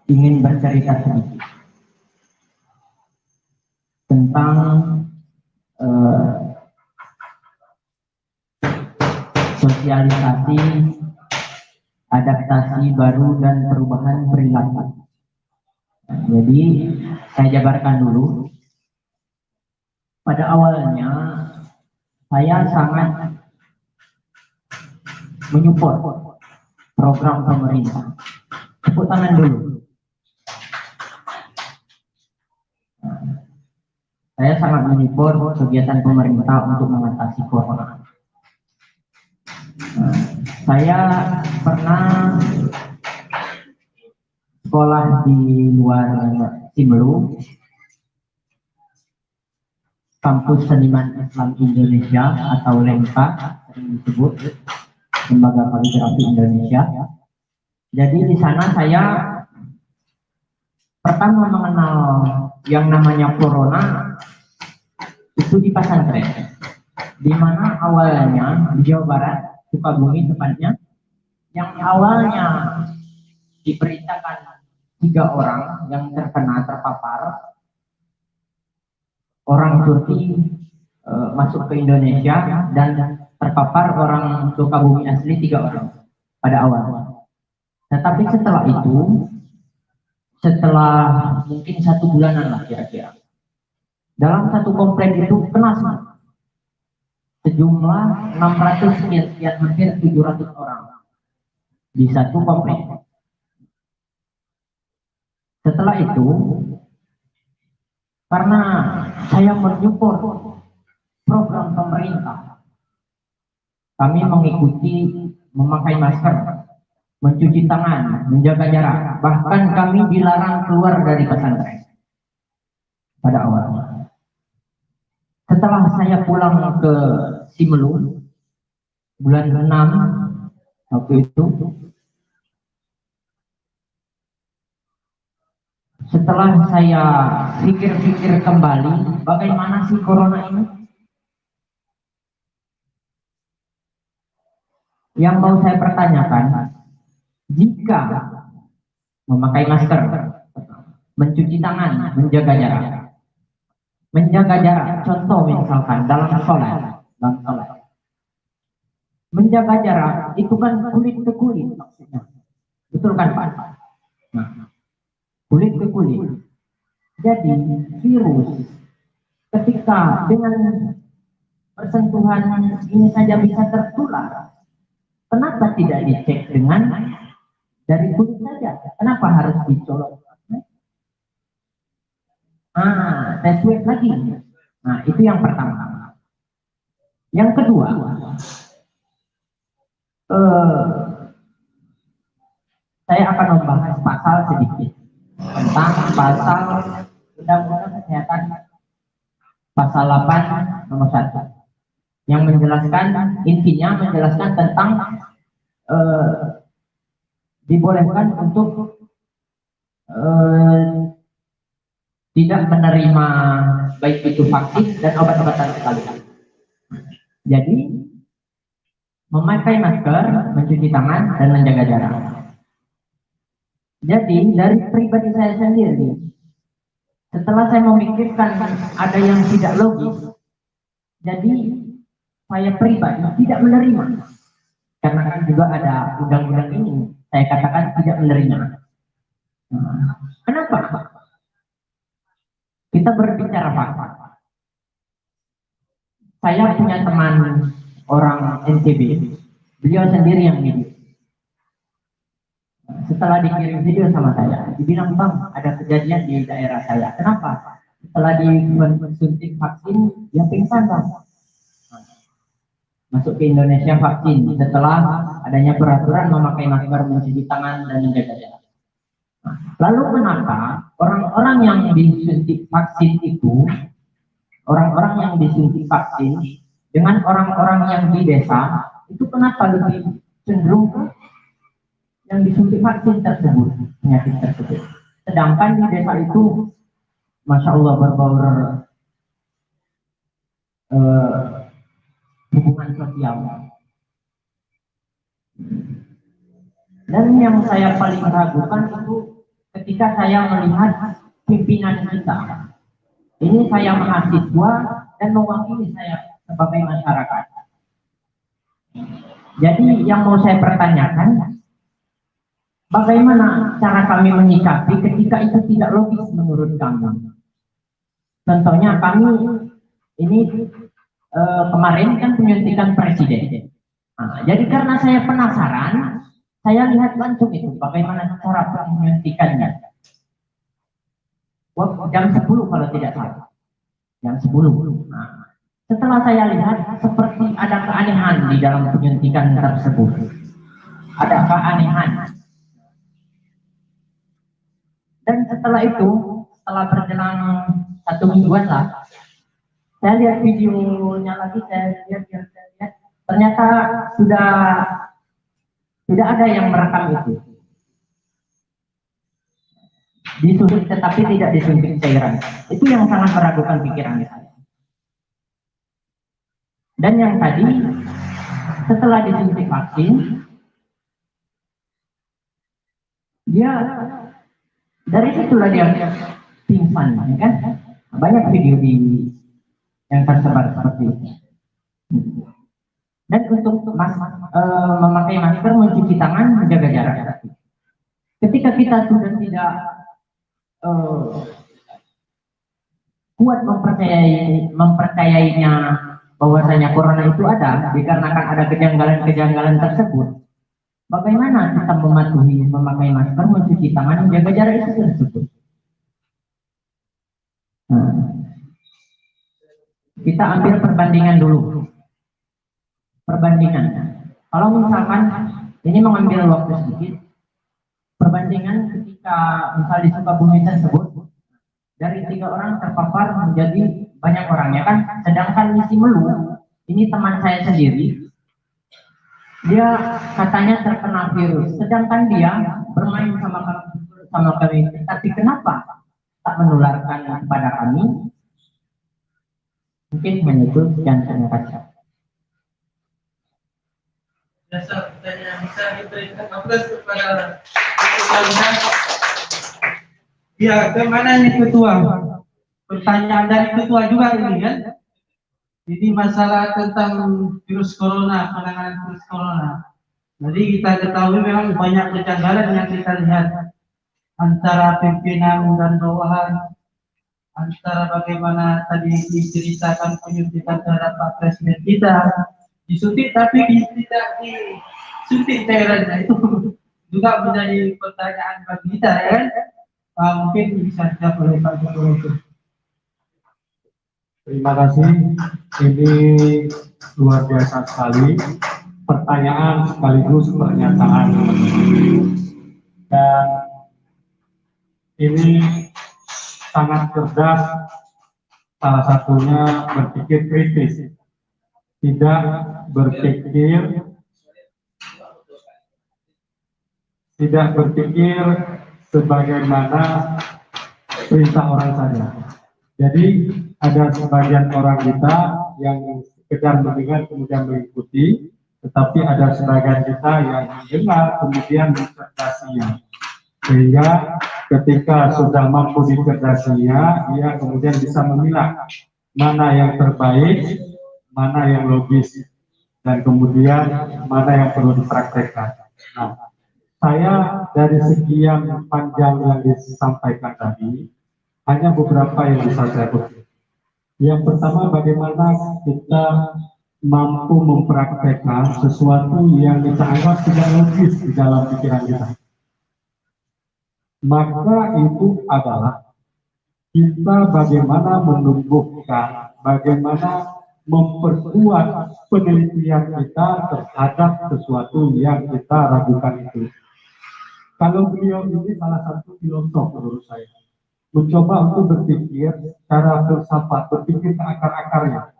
[SPEAKER 2] ingin bercerita sedikit tentang sosialisasi, adaptasi baru dan perubahan perilaku. Jadi saya jabarkan dulu. Pada awalnya saya sangat menyupport program pemerintah. Tepuk tangan dulu.
[SPEAKER 4] saya sangat menyupport kegiatan pemerintah untuk mengatasi corona. Saya pernah sekolah di luar Simelu, Kampus Seniman Islam Indonesia atau LEMPA sering disebut, Lembaga Kaligrafi Indonesia. Jadi di sana saya pertama mengenal yang namanya corona itu di pesantren, di mana awalnya di Jawa Barat, Sukabumi tepatnya, yang awalnya diberitakan 3 orang yang terpapar orang Turki masuk ke Indonesia, dan terpapar orang Sukabumi asli 3 orang pada awal. Tetapi setelah itu, setelah mungkin 1 bulanan lah kira-kira, dalam satu komplek itu kena semua, sejumlah 600 sekian, hampir 700 orang di satu komplek. Setelah itu, karena saya menyupport program pemerintah, kami mengikuti memakai masker, mencuci tangan, menjaga jarak, bahkan kami dilarang keluar dari pesantren pada awalnya. Setelah saya pulang ke Simelu bulan 6 waktu itu, setelah saya pikir-pikir kembali bagaimana sih corona ini, yang mau saya pertanyakan, jika memakai masker, mencuci tangan, menjaga jarak, contoh misalkan dalam sholat, menjaga jarak itu kan kulit ke kulit maksudnya, betul kan Pak? Nah, kulit ke kulit. Jadi virus ketika dengan persentuhan ini saja bisa tertular, kenapa tidak dicek dengan dari kulit saja? Kenapa harus dicolok? Tes swab lagi. Nah, itu yang pertama. Yang kedua, saya akan membahas pasal sedikit tentang pasal Undang-Undang Kesehatan pasal 8 nomor 1 yang menjelaskan, intinya menjelaskan tentang dibolehkan untuk tidak menerima baik itu vaksin dan obat-obatan sekaligus. Jadi memakai masker, mencuci tangan, dan menjaga jarak. Jadi dari pribadi saya sendiri, setelah saya memikirkan ada yang tidak logis, jadi saya pribadi tidak menerima. Karena kan juga ada undang-undang ini, saya katakan tidak menerima. Kenapa? Kita berbicara fakta. Saya punya teman orang NTB, beliau sendiri yang video. Setelah dikirim video sama saya, dibilang, Bang, ada kejadian di daerah saya. Kenapa? Setelah disuntik vaksin, dia pingsan, Bang. Masuk ke Indonesia vaksin setelah adanya peraturan memakai masker, mencuci tangan, dan menjaga jarak. Lalu kenapa orang-orang yang disuntik vaksin itu, orang-orang yang disuntik vaksin dengan orang-orang yang di desa itu kenapa lebih cenderung ke yang disuntik vaksin tersebut, penyakit tersebut? Sedangkan di desa itu, masya Allah, berbaur hubungan sosial. Dan yang saya paling ragukan itu ketika saya melihat pimpinan kita. Ini saya mahasiswa dan mewakili saya sebagai masyarakat. Jadi yang mau saya pertanyakan, bagaimana cara kami menyikapi ketika itu tidak logis menurut kami? Contohnya kami ini kemarin kan penyuntikan presiden. Jadi karena saya penasaran, saya lihat langsung itu bagaimana cara penyuntikannya. Jam 10 kalau tidak salah. jam 10. Nah, setelah saya lihat seperti ada keanehan di dalam penyuntikan tersebut. Ada keanehan. Dan setelah itu, setelah berjalan 1 mingguan lah, saya lihat videonya lagi, saya lihat, ternyata sudah tidak ada yang merekam itu. Disuntik tetapi tidak disuntik cairan. Itu yang sangat meragukan pikiran saya. Dan yang tadi, setelah disuntik vaksin, dia dari situlah dia pingsan, ya kan? Banyak video yang tersebar seperti itu. Dan untuk memakai masker, mencuci tangan, menjaga jarak. Ketika kita sudah tidak kuat mempercayainya bahwasanya corona itu ada, dikarenakan ada kejanggalan-kejanggalan tersebut, bagaimana kita mematuhi memakai masker, mencuci tangan, menjaga jarak itu tersebut? Kita ambil perbandingan dulu. Perbandingan. Kalau misalkan ini mengambil waktu sedikit, perbandingan ketika misal di Sukabumi tersebut, dari 3 orang terpapar menjadi banyak orang, ya kan? Sedangkan di Simelu, ini teman saya sendiri, dia katanya terkena virus, sedangkan dia bermain sama kami. Tapi kenapa tak menularkan kepada kami? Mungkin hanya itu yang saya katakan.
[SPEAKER 1] Dasar pertanyaan bisa diberikan kepada ketua. Ya, kemana ini ketua? Pertanyaan dari ketua juga ini kan? Jadi masalah tentang virus corona, penanganan virus corona. Jadi kita ketahui memang banyak kejanggalan yang kita lihat antara pimpinan dan bawahan, antara bagaimana tadi diceritakan penyuntikan terhadap Pak Presiden kita, disuntik tapi tidak disuntik cairannya, itu juga menjadi pertanyaan bagi kita, ya kan? Mungkin bisa dijawab oleh Pak Jokowi.
[SPEAKER 3] Terima kasih. Ini luar biasa sekali. Pertanyaan sekaligus pernyataan. Dan ini sangat cerdas. Salah satunya berpikir kritis. Tidak berpikir sebagaimana perintah orang saja. Jadi ada sebagian orang kita yang sekedar mendengar kemudian mengikuti, tetapi ada sebagian kita yang mendengar kemudian mencerdasinya. Sehingga ketika sudah mampu dicerdasinya, dia kemudian bisa memilah mana yang terbaik, mana yang logis, dan kemudian mana yang perlu dipraktekkan. Nah, saya dari sekian panjang yang disampaikan tadi, hanya beberapa yang bisa saya kutip. Yang pertama, bagaimana kita mampu mempraktekkan sesuatu yang kita anggap tidak logis di dalam pikiran kita. Maka itu adalah kita bagaimana menumbuhkan, bagaimana memperkuat penelitian kita terhadap sesuatu yang kita ragukan itu. Kalau beliau ini salah satu filosof menurut saya, mencoba untuk berpikir secara filsafat, berpikir ke akar-akarnya.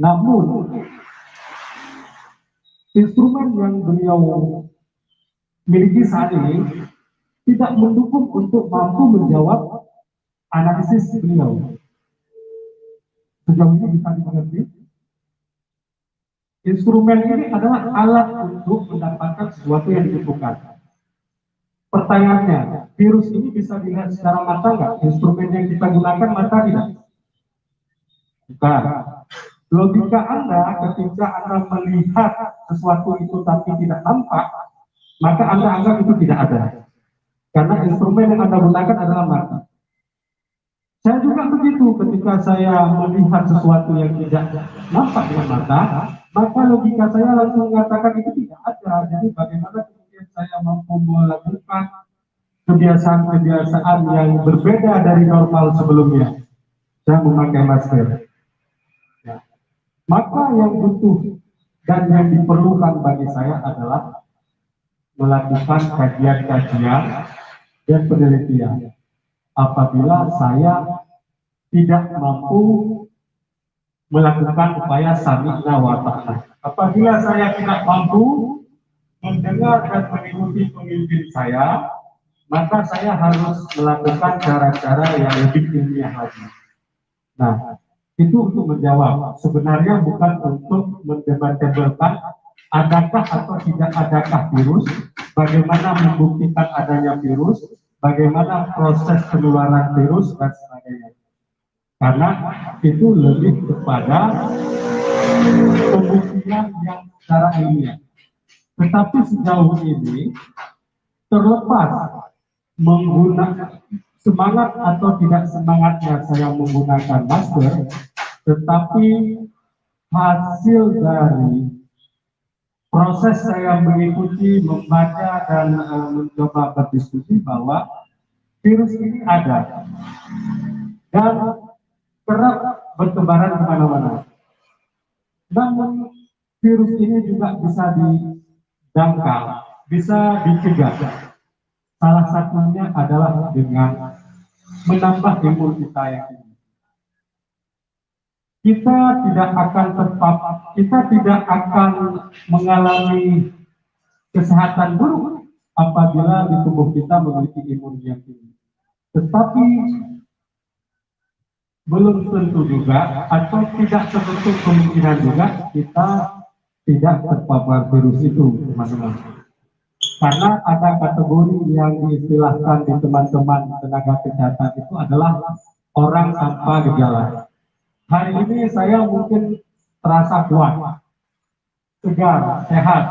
[SPEAKER 3] Namun, instrumen yang beliau miliki saat ini tidak mendukung untuk mampu menjawab analisis beliau. Sejauh ini bisa dimengerti? Instrumen ini adalah alat untuk mendapatkan sesuatu yang dibutuhkan. Pertanyaannya, virus ini bisa dilihat secara mata nggak? Instrumen yang kita gunakan mata tidak? Bukan. Logika Anda ketika Anda melihat sesuatu itu tapi tidak nampak, maka Anda anggap itu tidak ada. Karena instrumen yang Anda gunakan adalah mata. Saya juga begitu, ketika saya melihat sesuatu yang tidak nampak dengan mata, maka logika saya langsung mengatakan itu tidak ada. Jadi bagaimana saya mampu melakukan kebiasaan-kebiasaan yang berbeda dari normal sebelumnya, dan memakai masker. Ya. Maka yang butuh dan yang diperlukan bagi saya adalah melakukan kajian-kajian dan penelitian. Apabila saya tidak mampu melakukan upaya sami'na wa ta'na. Apabila saya tidak mampu mendengar dan mengikuti pemimpin saya, maka saya harus melakukan cara-cara yang lebih ilmiah lagi. Nah, itu untuk menjawab. Sebenarnya bukan untuk mendebat-debatkan adakah atau tidak adakah virus, bagaimana membuktikan adanya virus, bagaimana proses penularan virus, dan sebagainya. Karena itu lebih kepada pembuktian yang secara ilmiah. Tetapi sejauh ini, terlepas menggunakan semangat atau tidak semangatnya saya menggunakan masker, tetapi hasil dari proses saya mengikuti, membaca, dan mencoba berdiskusi bahwa virus ini ada dan kerap bertebaran kemana-mana. Namun virus ini juga bisa didangkal, bisa dicegah. Salah satunya adalah dengan menambah imun kita yang tinggi. Kita tidak akan terpapar, kita tidak akan mengalami kesehatan buruk apabila di tubuh kita memiliki imun yang tinggi. Tetapi belum tentu juga atau tidak tertutup kemungkinan juga kita tidak terpapar virus itu, teman-teman. Karena ada kategori yang diistilahkan di teman-teman tenaga kesehatan itu adalah orang tanpa gejala. Hari ini saya mungkin terasa kuat, segar, sehat,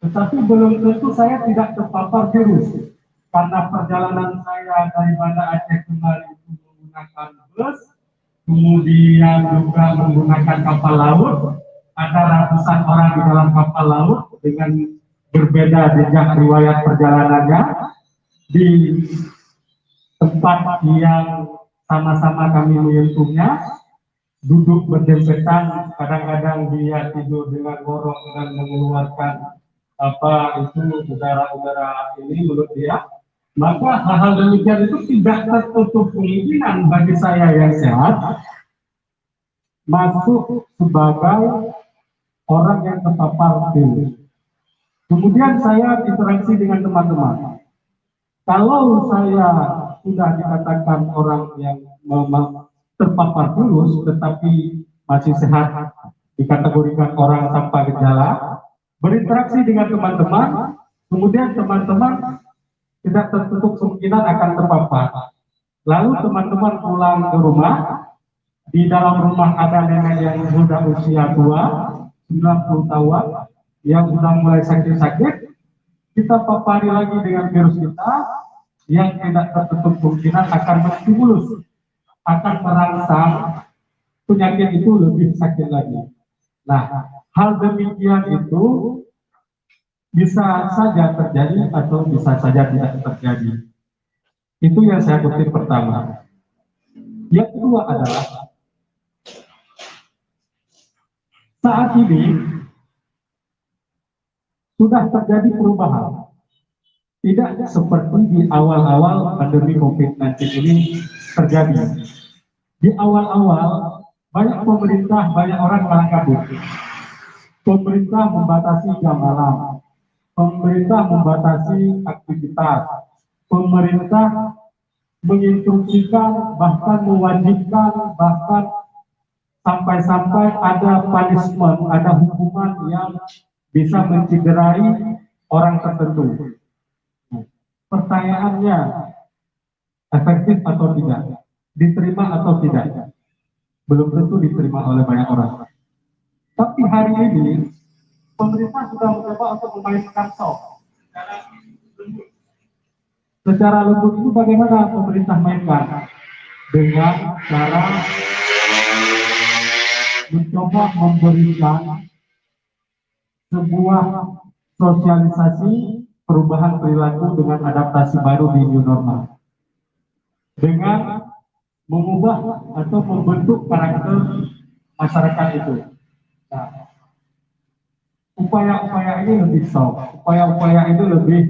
[SPEAKER 3] tetapi belum tentu saya tidak terpapar virus. Karena perjalanan saya dari Banda Aceh kemarin itu menggunakan bus, kemudian juga menggunakan kapal laut, ada ratusan orang di dalam kapal laut dengan berbeda jejak riwayat perjalanannya di tempat yang sama-sama kami menyentuhnya, duduk berdempetan, kadang-kadang dia tidur dengan ngorok dan mengeluarkan udara-udara ini menurut dia. Maka hal-hal demikian itu tidak tertutup kemungkinan bagi saya yang sehat masuk sebagai orang yang terpapar virus. Kemudian saya interaksi dengan teman-teman. Kalau saya sudah dikatakan orang yang terpapar virus tetapi masih sehat, dikategorikan orang tanpa gejala, berinteraksi dengan teman-teman, kemudian teman-teman tidak tertutup kemungkinan akan terpapar. Lalu teman-teman pulang ke rumah, di dalam rumah ada nenek yang sudah usia tua, 90 tahun, yang sudah mulai sakit-sakit, kita papari lagi dengan virus kita, yang tidak tertutup kemungkinan akan menstimulus, akan merangsang penyakit itu lebih sakit lagi. Nah, hal demikian itu bisa saja terjadi atau bisa saja tidak terjadi. Itu yang saya kutip pertama. Yang kedua adalah saat ini sudah terjadi perubahan. Tidak seperti di awal-awal pandemi COVID-19 ini terjadi. Di awal-awal banyak pemerintah, banyak orang malah kabur. Pemerintah membatasi jam malam. Pemerintah membatasi aktivitas, pemerintah menginstruksikan, bahkan mewajibkan, bahkan sampai-sampai ada punishment, ada hukuman yang bisa mencederai orang tertentu. Pertanyaannya, efektif atau tidak? Diterima atau tidak? Belum tentu diterima oleh banyak orang. Tapi hari ini, pemerintah sudah mencoba untuk memainkan sok secara lembut. Itu bagaimana pemerintah mainkan? Dengan cara mencoba memberikan sebuah sosialisasi perubahan perilaku dengan adaptasi baru di new normal. Dengan mengubah atau membentuk karakter masyarakat itu. Nah, upaya-upaya ini lebih soft, upaya-upaya itu lebih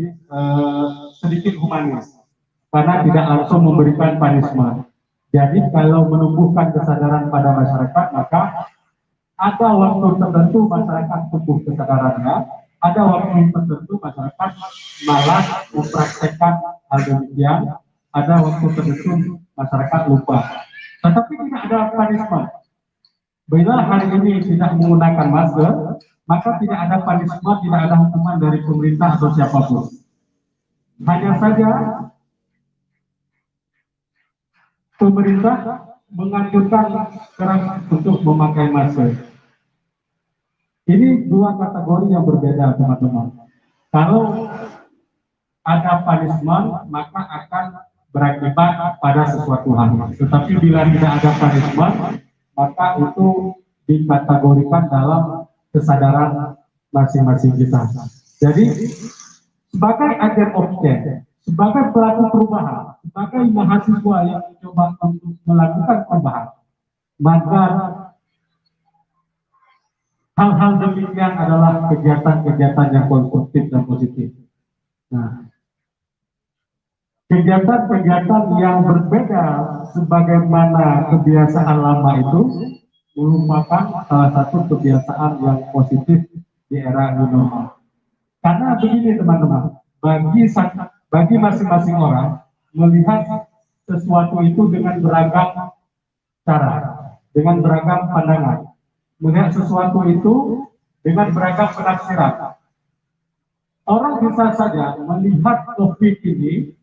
[SPEAKER 3] sedikit humanis, karena tidak langsung memberikan punishment. Jadi kalau menumbuhkan kesadaran pada masyarakat, maka ada waktu tertentu masyarakat tumbuh kesadarannya, ada waktu tertentu masyarakat malah mempraktekkan hal demikian, ada waktu tertentu masyarakat lupa. Tetapi tidak ada punishment. Bila hari ini tidak menggunakan masker, maka tidak ada punishment, tidak ada hukuman dari pemerintah atau siapapun. Hanya saja pemerintah menganjurkan keras untuk memakai masker. Ini dua kategori yang berbeda, teman-teman. Kalau ada punishment, maka akan berakibat pada sesuatu hal. Tetapi bila tidak ada punishment, maka itu dikategorikan dalam kesadaran masing-masing kita. Jadi, sebagai agen of change, sebagai pelaku perubahan, sebagai mahasiswa yang mencoba untuk melakukan perubahan, maka hal-hal demikian adalah kegiatan-kegiatan yang konstruktif dan positif. Nah, kegiatan-kegiatan yang berbeda sebagaimana kebiasaan lama itu merupakan salah satu kebiasaan yang positif di era new normal. Karena begini teman-teman, bagi masing-masing orang melihat sesuatu itu dengan beragam cara, dengan beragam pandangan, melihat sesuatu itu dengan beragam penafsiran. Orang bisa saja melihat COVID ini,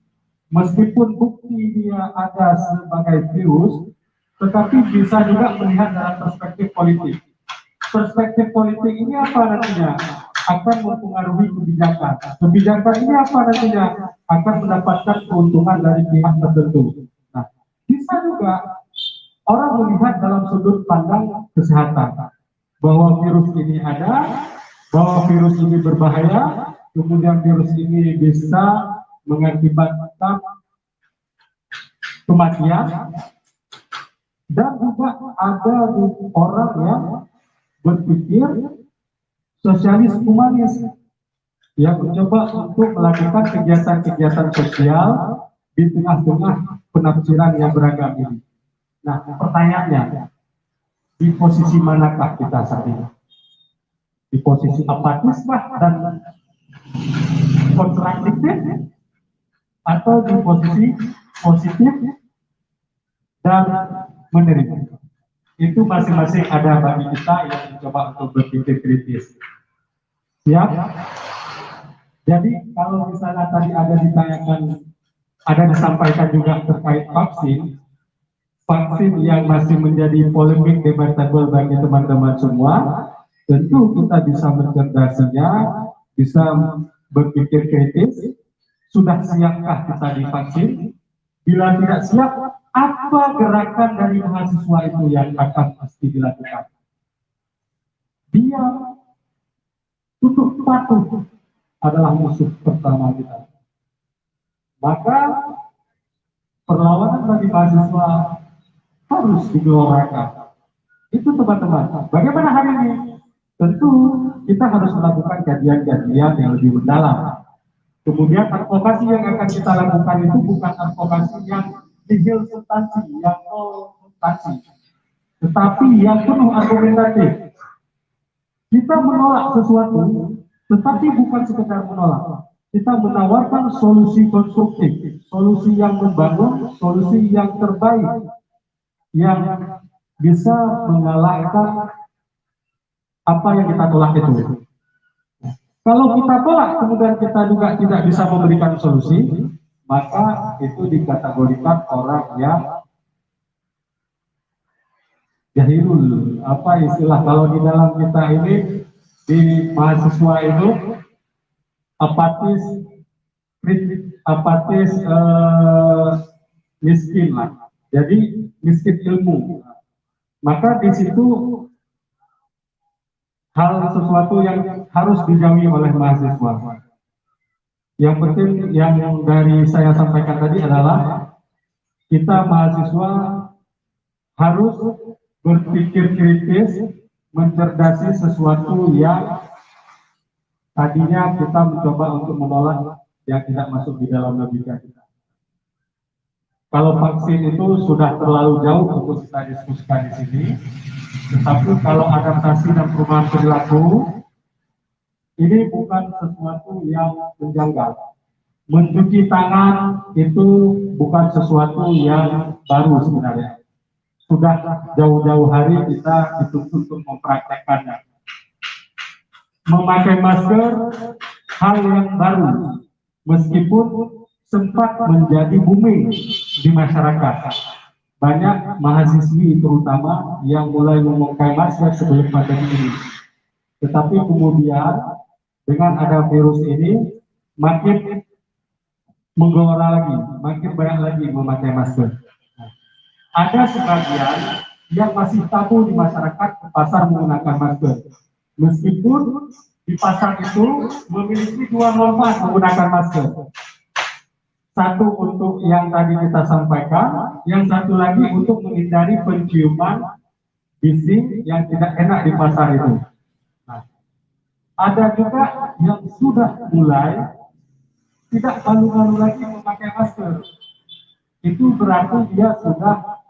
[SPEAKER 3] meskipun bukti dia ada sebagai virus, tetapi bisa juga melihat dalam perspektif politik. Perspektif politik ini apa nantinya? Akan mempengaruhi kebijakan. Kebijakan ini apa nantinya? Akan mendapatkan keuntungan dari pihak tertentu. Nah, bisa juga orang melihat dalam sudut pandang kesehatan, bahwa virus ini ada, bahwa virus ini berbahaya, kemudian virus ini bisa mengakibatkan kematian, dan juga ada orang yang berpikir sosialis humanis yang mencoba untuk melakukan kegiatan-kegiatan sosial di tengah-tengah penafsiran yang beragam ini. Nah, pertanyaannya, di posisi manakah kita saat ini? Di posisi apatis dan kontradiktif, atau di posisi positif dan menerima? Itu masing-masing ada bagi kita yang mencoba untuk berpikir kritis. Siap? Jadi kalau misalnya tadi ada ditanyakan, ada disampaikan juga terkait vaksin yang masih menjadi polemik debatable bagi teman-teman semua, tentu kita bisa mencerdasinya, bisa berpikir kritis. Sudah siapkah kita divaksin? Bila tidak siap, apa gerakan dari mahasiswa itu yang akan pasti dilakukan? Dia tunduk patuh adalah musuh pertama kita. Maka perlawanan bagi mahasiswa harus digelorakan. Itu teman-teman. Bagaimana hari ini? Tentu kita harus melakukan kajian-kajian yang lebih mendalam. Kemudian advokasi yang akan kita lakukan itu bukan advokasi yang nihil substansi, yang nol substansi, tetapi yang penuh argumentatif. Kita menolak sesuatu, tetapi bukan sekedar menolak. Kita menawarkan solusi konstruktif, solusi yang membangun, solusi yang terbaik, yang bisa mengalahkan apa yang kita tolak itu. Kalau kita tolak, kemudian kita juga tidak bisa memberikan solusi, maka itu dikategorikan orang yang jahilul. Apa istilah kalau di dalam kita ini, di mahasiswa itu apatis miskin lah. Jadi miskin ilmu. Maka di situ hal sesuatu yang harus dijauhi oleh mahasiswa. Yang penting yang dari saya sampaikan tadi adalah kita mahasiswa harus berpikir kritis, mencerdasi sesuatu yang tadinya kita mencoba untuk menolak yang tidak masuk di dalam logika kita. Kalau vaksin itu sudah terlalu jauh untuk kita diskusikan di sini, tetapi kalau adaptasi dan perubahan perilaku, ini bukan sesuatu yang menjanggal. Mencuci tangan itu bukan sesuatu yang baru sebenarnya. Sudah jauh-jauh hari kita dituntut untuk mempraktekkannya. Memakai masker hal yang baru, meskipun sempat menjadi booming di masyarakat. Banyak mahasiswi terutama yang mulai memakai masker sebelum pandemi ini. Tetapi kemudian dengan ada virus ini makin menggelora lagi, makin banyak lagi memakai masker. Ada sebagian yang masih tabu di masyarakat ke pasar menggunakan masker. Meskipun di pasar itu memiliki dua manfaat menggunakan masker. Satu untuk yang tadi kita sampaikan, yang satu lagi untuk menghindari penciuman bising yang tidak enak di pasar itu. Nah, ada juga yang sudah mulai tidak malu-malu lagi memakai masker. Itu berarti dia sudah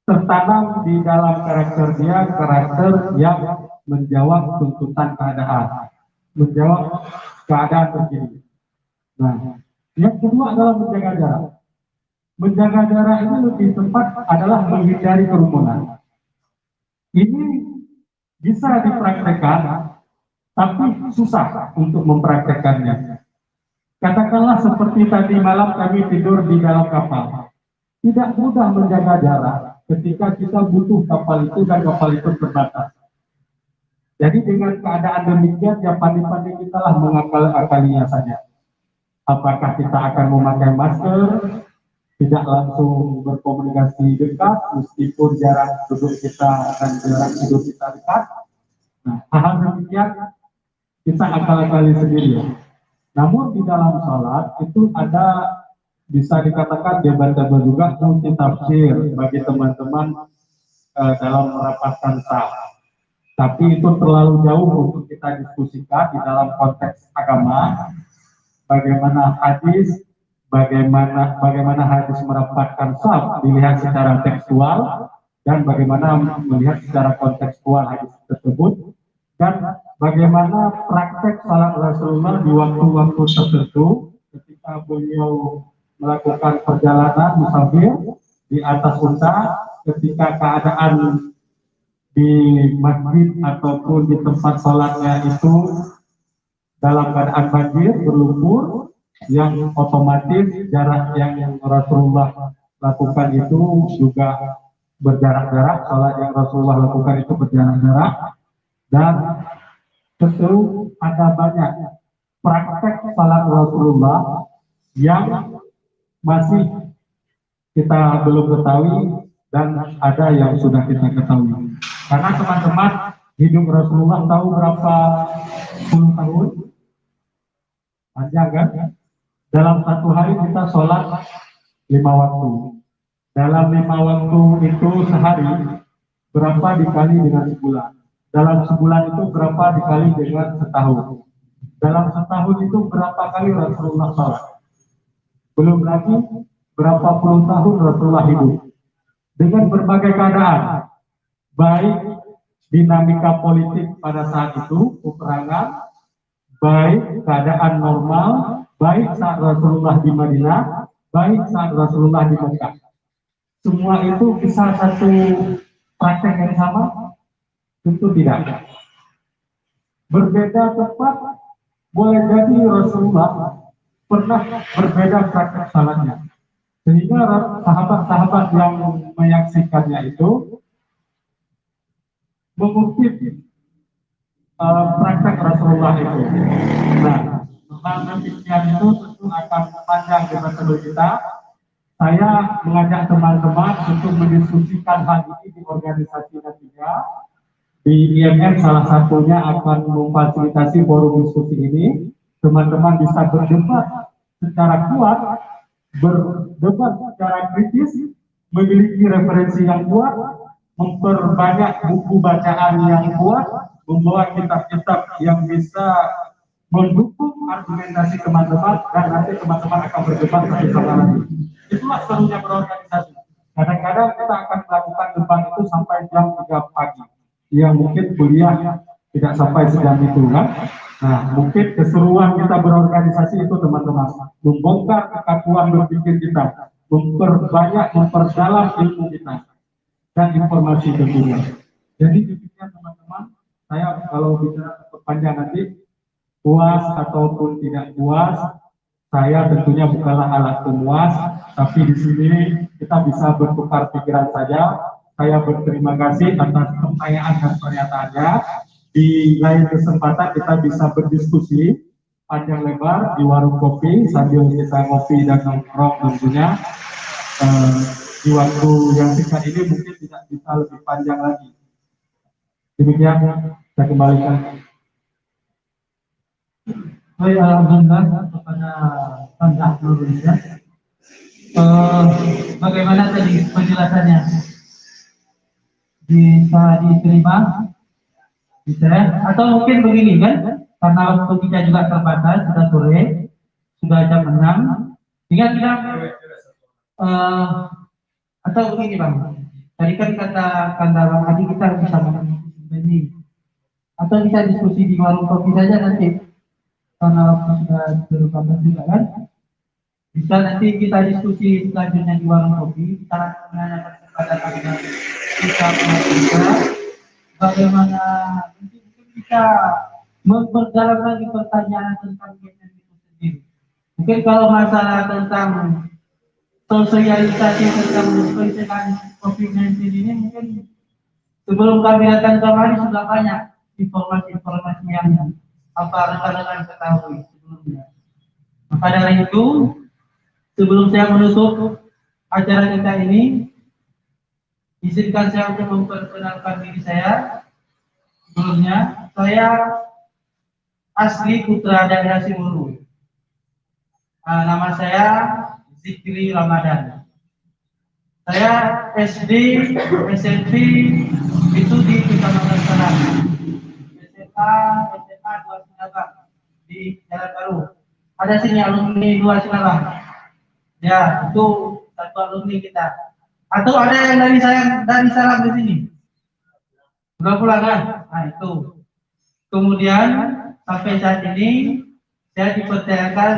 [SPEAKER 3] tertanam di dalam karakter dia, karakter yang menjawab tuntutan keadaan, menjawab keadaan terkini. Nah, yang kedua adalah menjaga jarak. Menjaga jarak ini lebih tepat adalah menghindari kerumunan. Ini bisa dipraktekkan, tapi susah untuk mempraktekannya. Katakanlah seperti tadi malam kami tidur di dalam kapal. Tidak mudah menjaga jarak ketika kita butuh kapal itu dan kapal itu terbatas. Jadi dengan keadaan demikian, ya pandai-pandai kita lah mengakal-akalinya saja. Apakah kita akan memakai masker, tidak langsung berkomunikasi dekat, meskipun jarak duduk kita dan jarak tidur kita dekat. Nah, hal demikian kita akal-akali sendiri. Namun di dalam sholat itu ada, bisa dikatakan debatable juga multi tafsir bagi teman-teman dalam merapatkan sah. Tapi itu terlalu jauh untuk kita diskusikan di dalam konteks agama. Bagaimana hadis merapatkan saf dilihat secara tekstual dan bagaimana melihat secara kontekstual hadis tersebut, dan bagaimana praktek salat Rasulullah di waktu-waktu tertentu ketika beliau melakukan perjalanan musafir di atas unta, ketika keadaan di masjid ataupun di tempat sholatnya itu dalam keadaan banjir, berlumpur, yang otomatis jarak yang Rasulullah lakukan itu juga berjarak-jarak. Sholat yang Rasulullah lakukan itu berjarak-jarak, dan tentu ada banyak praktek salat Rasulullah yang masih kita belum ketahui dan ada yang sudah kita ketahui. Karena teman-teman hidup Rasulullah tahu berapa puluh tahun? Panjang kan? Dalam satu hari kita sholat 5 waktu. Dalam 5 waktu itu sehari berapa dikali dengan sebulan? Dalam sebulan itu berapa dikali dengan setahun? Dalam setahun itu berapa kali Rasulullah sholat? Belum lagi berapa puluh tahun Rasulullah hidup dengan berbagai keadaan, baik dinamika politik pada saat itu, peperangan, baik keadaan normal, baik saat Rasulullah di Madinah, baik saat Rasulullah di Mekah. Semua itu bisa satu praktek yang sama? Tentu tidak. Berbeda tempat, boleh jadi Rasulullah pernah berbeda praktek salatnya. Sehingga sahabat-sahabat yang menyaksikannya itu mengutip praktek Rasulullah itu. Nah, tentang demikian itu tentu akan panjang debat kita. Saya mengajak teman-teman untuk mendiskusikan hal ini di organisasi ketiga. Di IMM salah satunya akan memfasilitasi forum diskusi ini. Teman-teman bisa berdebat secara kuat, berdebat secara kritis, memiliki referensi yang kuat, memperbanyak buku bacaan yang kuat, membawa kitab-kitab yang bisa mendukung argumentasi teman-teman, dan nanti teman-teman akan berdebat satu sama lain. Itulah serunya berorganisasi. Kadang-kadang kita akan melakukan debat itu sampai jam 3 pagi. Ya mungkin kuliah tidak sampai sejam itu kan. Nah, mungkin keseruan kita berorganisasi itu teman-teman, membongkar kekakuan berpikir kita, memperbanyak, memperdalam ilmu kita dan informasi tentunya. Jadi demikian teman-teman, saya kalau bicara panjang nanti, puas ataupun tidak puas, saya tentunya bukanlah alat pemuas, tapi di sini kita bisa bertukar pikiran saja. Saya berterima kasih atas pertanyaan dan pernyataannya. Di lain kesempatan kita bisa berdiskusi panjang lebar di warung kopi sambil kita ngopi dan nongkrong tentunya. Di waktu yang singkat ini mungkin tidak bisa lebih panjang lagi. Demikian saya kembalikan.
[SPEAKER 2] Baik, alhamdulillah kepada Anda Nurulnya. Bagaimana tadi penjelasannya? Bisa diterima? Bisa? Atau mungkin begini kan? Karena waktu kita juga terbatas, sudah sore, sudah jam 6. Tinggal kita atau begini Bang. Tadi kan kata Bang Adi kita bisa ini. Atau kita diskusi di warung kopi saja nanti. Karena waktu sudah berubah juga kan, bisa nanti kita diskusi selanjutnya di warung kopi. Kita menanyakan kepada Anda kita bagaimana mungkin kita memperdalam lagi pertanyaan tentang game itu sendiri. Mungkin kalau masalah tentang sosialisasi tentang pencegahan COVID-19 ini, mungkin sebelum kami datang kemari sudah banyak informasi-informasi yang apa rekan-rekan ketahui sebelumnya. Maka dari itu, sebelum saya menutup acara kita ini, izinkan saya untuk memperkenalkan diri saya. Sebelumnya, saya asli putra daerah Simuru. Nama saya Zikri Ramadan. Saya SD, SMP itu di Kecamatan Serang. SMA 2 Sinabang di Jalan Baru. Ada sini alumni 2 Sinabang. Ya, itu satu alumni kita. Atau ada yang dari Serang di sini? Udah pulang kan? Nah itu. Kemudian sampai saat ini saya dipercayakan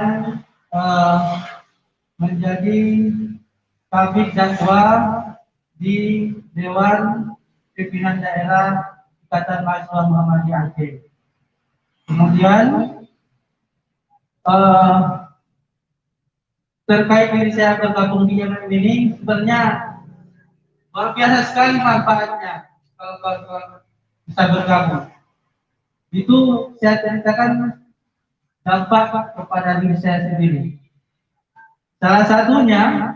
[SPEAKER 2] menjadi kabid dakwa di Dewan Pimpinan Daerah Ikatan Mahasiswa Muhammadiyah Aceh. Kemudian terkait diri saya bergabung di Yemen ini, sebenarnya luar biasa sekali manfaatnya kalau bisa bergabung. Itu saya ceritakan dampak kepada diri saya sendiri. Salah satunya,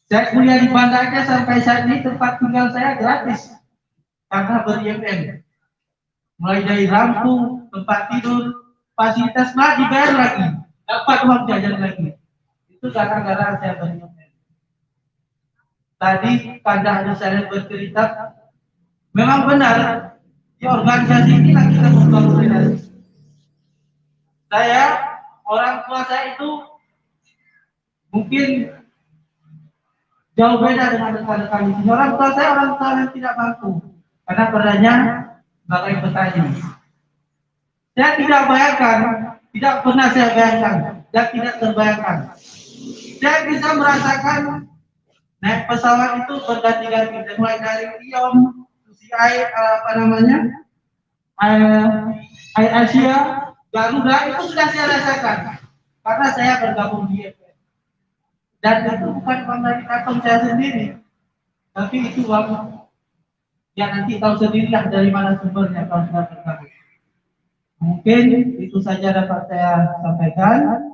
[SPEAKER 2] saya kuliah di Banda Aceh sampai saat ini tempat tinggal saya gratis karena ber-IMM. Mulai dari lampu, tempat tidur, fasilitas malah dibayar lagi, dapat uang jajan lagi. Itu gara-gara saya ber-IMM. Tadi kada ada saya bercerita, memang benar di organisasi ini kita membangun relasi. Saya, orang tua saya itu mungkin jauh beda dengan rekan-rekan ini. Orang tua saya orang tua yang tidak mampu karena perannya sebagai petani. Saya tidak bayangkan, tidak pernah saya bayangkan dan tidak terbayangkan. Saya bisa merasakan naik pesawat itu berganti-ganti, mulai dari Lyon, Air Air Asia, Garuda, itu sudah saya rasakan karena saya bergabung di IFM. Dan itu bukan uang dari kantong saya sendiri, tapi itu uang yang nanti tahu sendirilah dari mana sumbernya kalau sudah bergabung. Mungkin itu saja dapat saya sampaikan.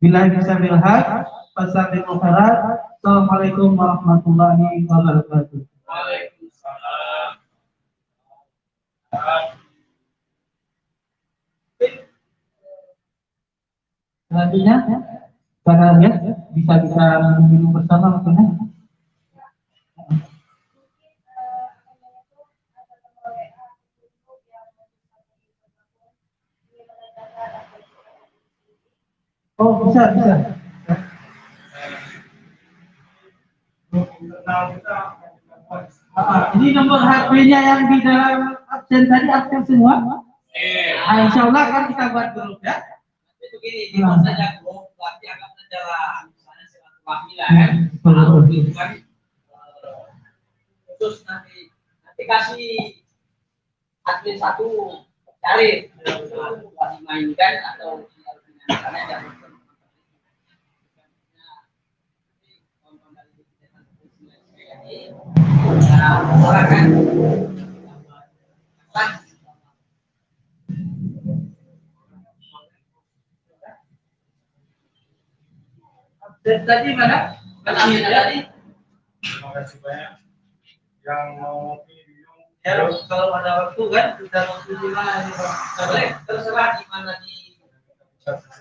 [SPEAKER 2] Bila bisa bilhaq, fasabiqul khairat. Assalamualaikum warahmatullahi wabarakatuh. Waalaikumsalam. Selanjutnya, para lihat bisa minum bersama maksudnya. Oh, bisa.
[SPEAKER 1] Ini nomor HP-nya yang di dalam absen tadi absen semua. Insya Allah kan kita buat grup ya. Itu gini, dibuat saja grup, tapi anggap saja lah, misalnya silaturahmi lah kan. Kalau itu kan khusus nanti kasih admin satu cari buat dimainkan atau karena ada tadi mana? Tadi.
[SPEAKER 3] Terima kasih banyak yang mau
[SPEAKER 1] Ya, kalau ada waktu kan, kita waktu di mana nih, boleh terserah di mana di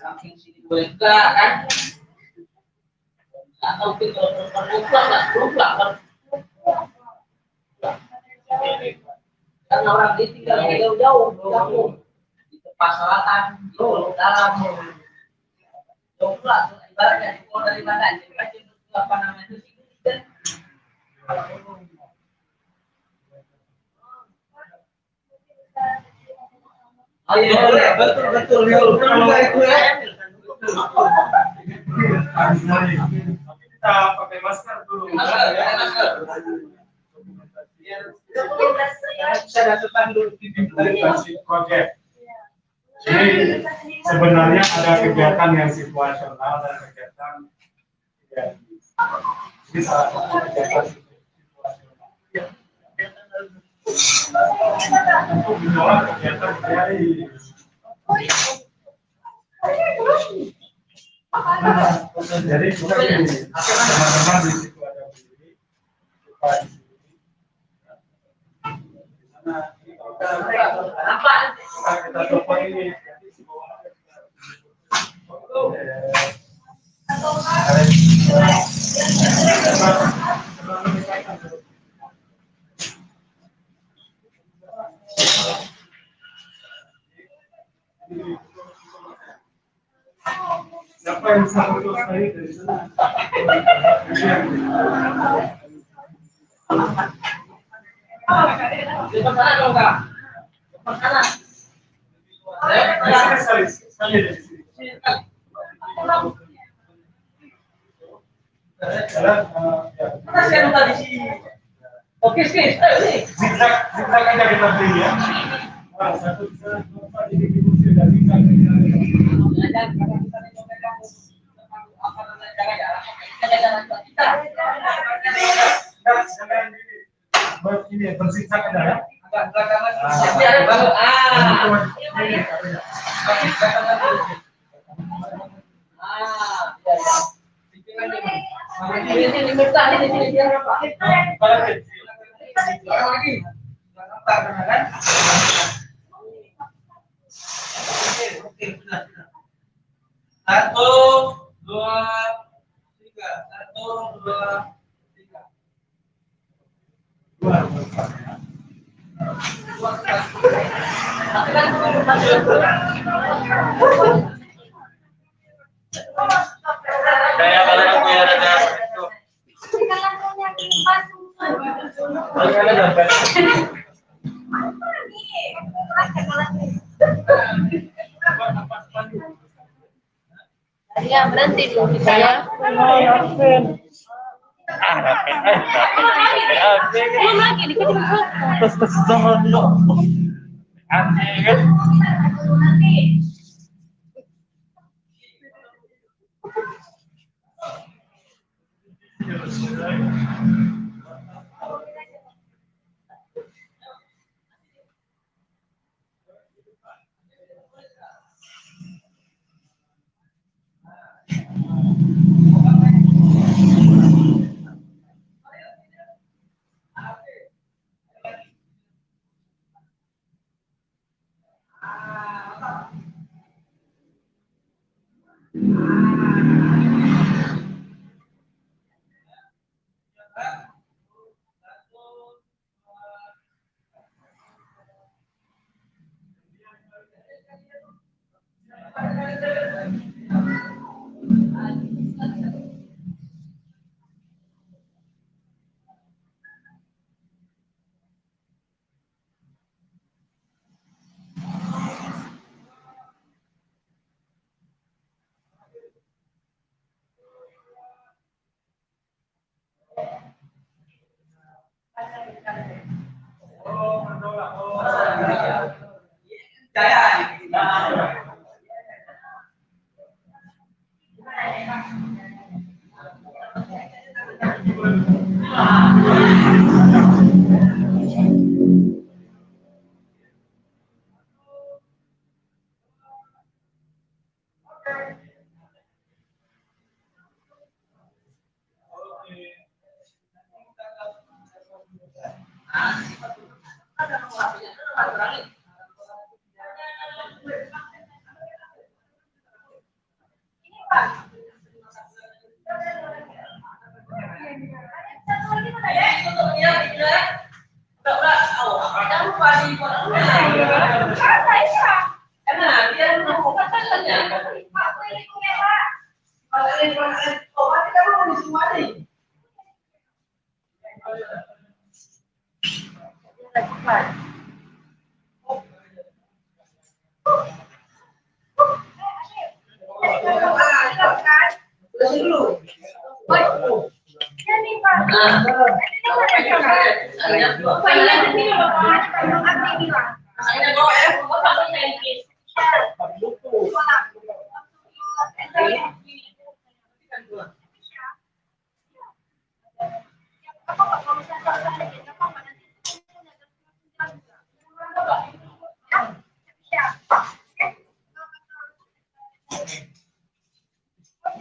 [SPEAKER 1] samping sini boleh enggak kan? Atau kita berpulang nggak berpulang kan? Karena orang di tinggal jauh-jauh di tempat selatan, di Pulau Dalam, jauh pula. Ibaratnya di Pulau dari mana? Jadi apa namanya itu sih? Oh iya, boleh, betul. Kalau itu ya.
[SPEAKER 3] kita pakai masker dulu.
[SPEAKER 1] Bisa datang dulu di
[SPEAKER 3] Implementasi proyek. Jadi sebenarnya ada kegiatan yang situasional dan kegiatan yang ini salah satu kegiatan situasional. Untuk menolak kegiatan dari jadi kita ini teman-teman di situ ada berdiri, kita di sini. Kita coba ini. Siapa yang bisa foto saya dari sana?
[SPEAKER 1] Di mana dong kak? Mana?
[SPEAKER 3] Sekali dari sini.
[SPEAKER 1] Mana sih yang tadi sih? Oke sih, ayo nih.
[SPEAKER 3] Zigzag aja kita beli ya. Satu bisa di kursi dan zigzag. Ini berzigzag aja ya.
[SPEAKER 1] Satu, dua, tiga. Satu, dua, tiga.
[SPEAKER 3] Kayak kalian punya ada itu.
[SPEAKER 5] Ya, berhenti dulu kita ya. Belum lagi dikit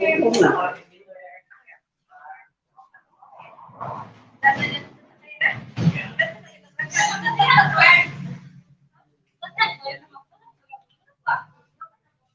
[SPEAKER 1] Oke.